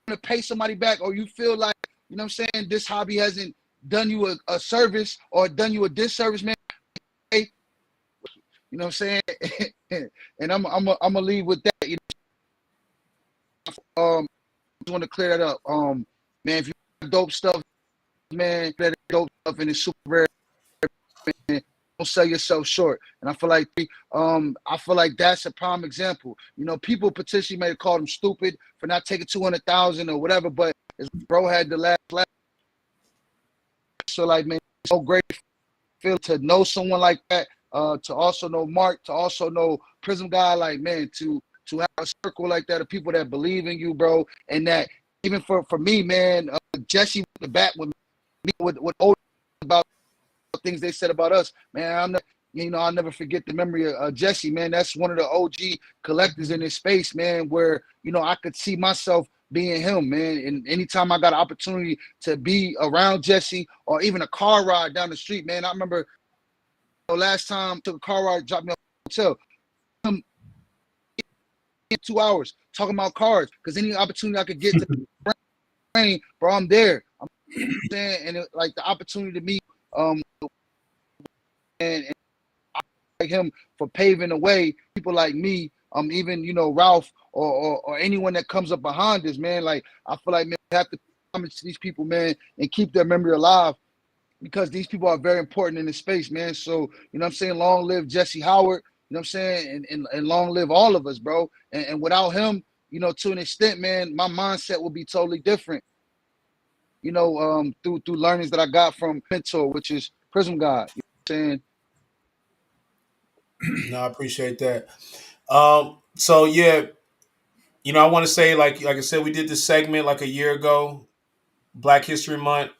to pay somebody back, or you feel like, what I'm saying, this hobby hasn't done you a service or done you a disservice, man. You know what I'm saying? And I'm gonna leave with that. I just want to clear that up. Man, if you have dope stuff, man, that dope stuff and it's super rare, man, don't sell yourself short. And I feel like that's a prime example. People potentially may have called him stupid for not taking 200,000 or whatever, but his bro had the last. So like, man, it's so great feel to know someone like that, to also know Mark, to also know PrizmGawds, like, man, to have a circle like that of people that believe in you, bro, and that even for me, man, Jesse with the bat with me with old about things they said about us, man. I'll never forget the memory of Jesse, man. That's one of the OG collectors in this space, man, where I could see myself being him, man. And anytime I got an opportunity to be around Jesse or even a car ride down the street, man, I remember last time I took a car ride, dropped me off at the hotel. 2 hours talking about cars, because any opportunity I could get to train, bro, I'm there. I'm saying, and like the opportunity to meet and I like him for paving the way, people like me, even Ralph or anyone that comes up behind us, man. Like I feel like, man, we have to homage to these people, man, and keep their memory alive, because these people are very important in this space, man. So, what I'm saying, long live Jesse Howard, you know what I'm saying, and long live all of us, bro. And without him, to an extent, man, my mindset will be totally different, through learnings that I got from mentor, which is PrizmGawds. You know what I'm saying? No, I appreciate that. So yeah, I want to say, like I said, we did this segment like a year ago, Black History Month.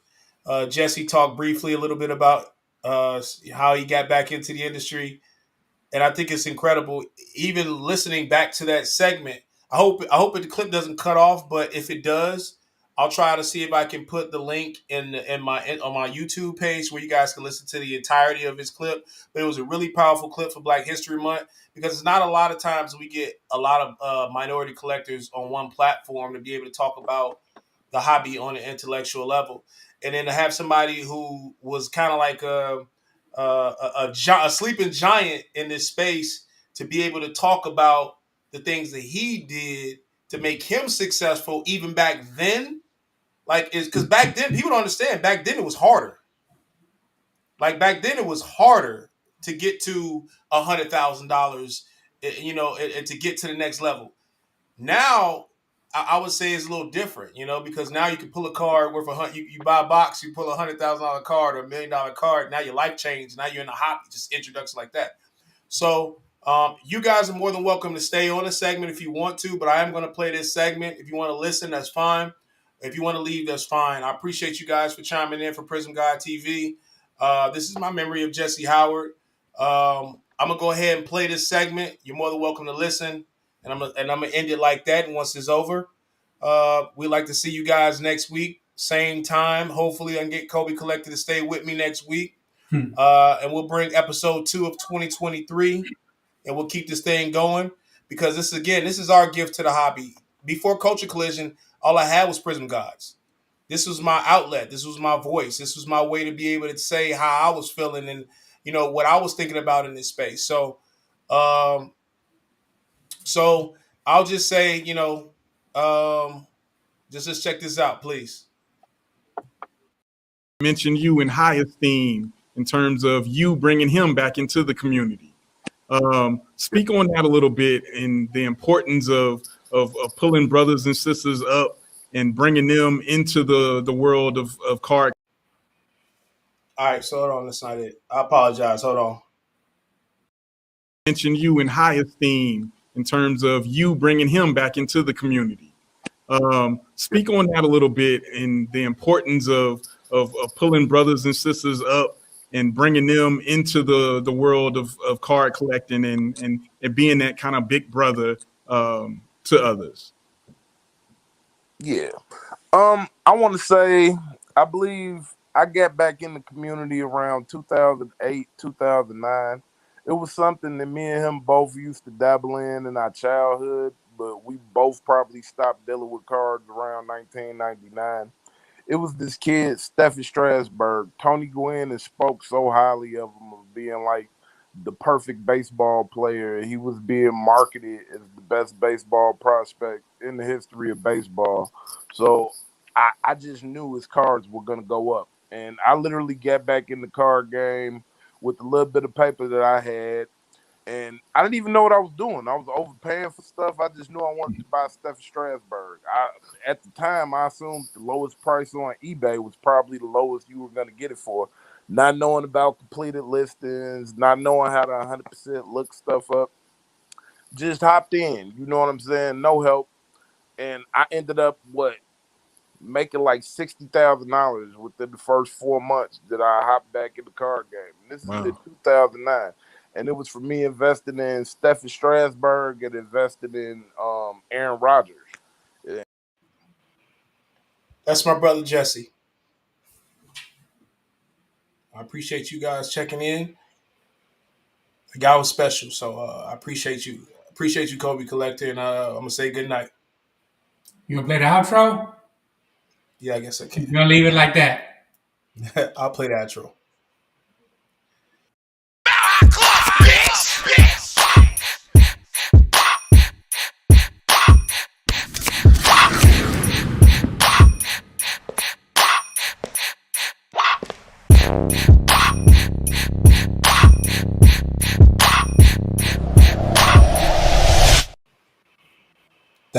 Jesse talked briefly a little bit about how he got back into the industry, and I think it's incredible. Even listening back to that segment, I hope the clip doesn't cut off, but if it does, I'll try to see if I can put the link on my YouTube page where you guys can listen to the entirety of his clip. But it was a really powerful clip for Black History Month, because it's not a lot of times we get a lot of minority collectors on one platform to be able to talk about the hobby on an intellectual level, and then to have somebody who was kind of like a sleeping giant in this space to be able to talk about the things that he did to make him successful even back then. Like, it's because back then, people don't understand, back then it was harder. Like, back then it was harder to get to $100,000, and to get to the next level. Now, I would say it's a little different, because now you can pull a card worth you buy a box, you pull $100,000 card or $1 million card. Now your life changed. Now you're in a hobby, just introduction like that. So you guys are more than welcome to stay on the segment if you want to, but I am going to play this segment. If you want to listen, that's fine. If you want to leave, that's fine. I appreciate you guys for chiming in for PrizmGawd TV. This is my memory of Jesse Howard. I'm gonna go ahead and play this segment. You're more than welcome to listen, and I'm gonna end it like that. And once it's over, we'd like to see you guys next week, same time. Hopefully, I can get Kobe Collector to stay with me next week. And we'll bring episode 2 of 2023, and we'll keep this thing going because this is our gift to the hobby. Before Culture Collision, all I had was PrizmGawds. This was my outlet. This was my voice. This was my way to be able to say how I was feeling and what I was thinking about in this space. So, I'll just say, just check this out, please. Mention you in high esteem in terms of you bringing him back into the community. Speak on that a little bit and the importance of pulling brothers and sisters up and bringing them into the world of card. All right, so hold on. That's not it. I apologize. Hold on. Mention you in high esteem in terms of you bringing him back into the community. Speak on that a little bit and the importance of pulling brothers and sisters up and bringing them into the world of card collecting and being that kind of big brother to others. Yeah. I want to say, I believe I got back in the community around 2008, 2009. It was something that me and him both used to dabble in our childhood, but we both probably stopped dealing with cards around 1999. It was this kid, Steffi Strasburg. Tony Gwynn has spoke so highly of him, of being like the perfect baseball player. He was being marketed as the best baseball prospect in the history of baseball. So I just knew his cards were going to go up. And I literally got back in the card game with a little bit of paper that I had. And I didn't even know what I was doing. I was overpaying for stuff. I just knew I wanted to buy Steffi Strasburg. At the time, I assumed the lowest price on eBay was probably the lowest you were going to get it for. Not knowing about completed listings, not knowing how to 100% look stuff up. Just hopped in. You know what I'm saying? No help. And I ended up, making like $60,000 within the first 4 months that I hopped back in the card game. And this is in 2009. And it was for me investing in Steffi Strasburg and investing in Aaron Rodgers. Yeah. That's my brother Jesse. I appreciate you guys checking in. The guy was special, so I appreciate you. Appreciate you, Kobe Collector, and I'm gonna say good night. You gonna play the outro? Yeah, I guess I can. You're gonna leave it like that? I'll play the outro.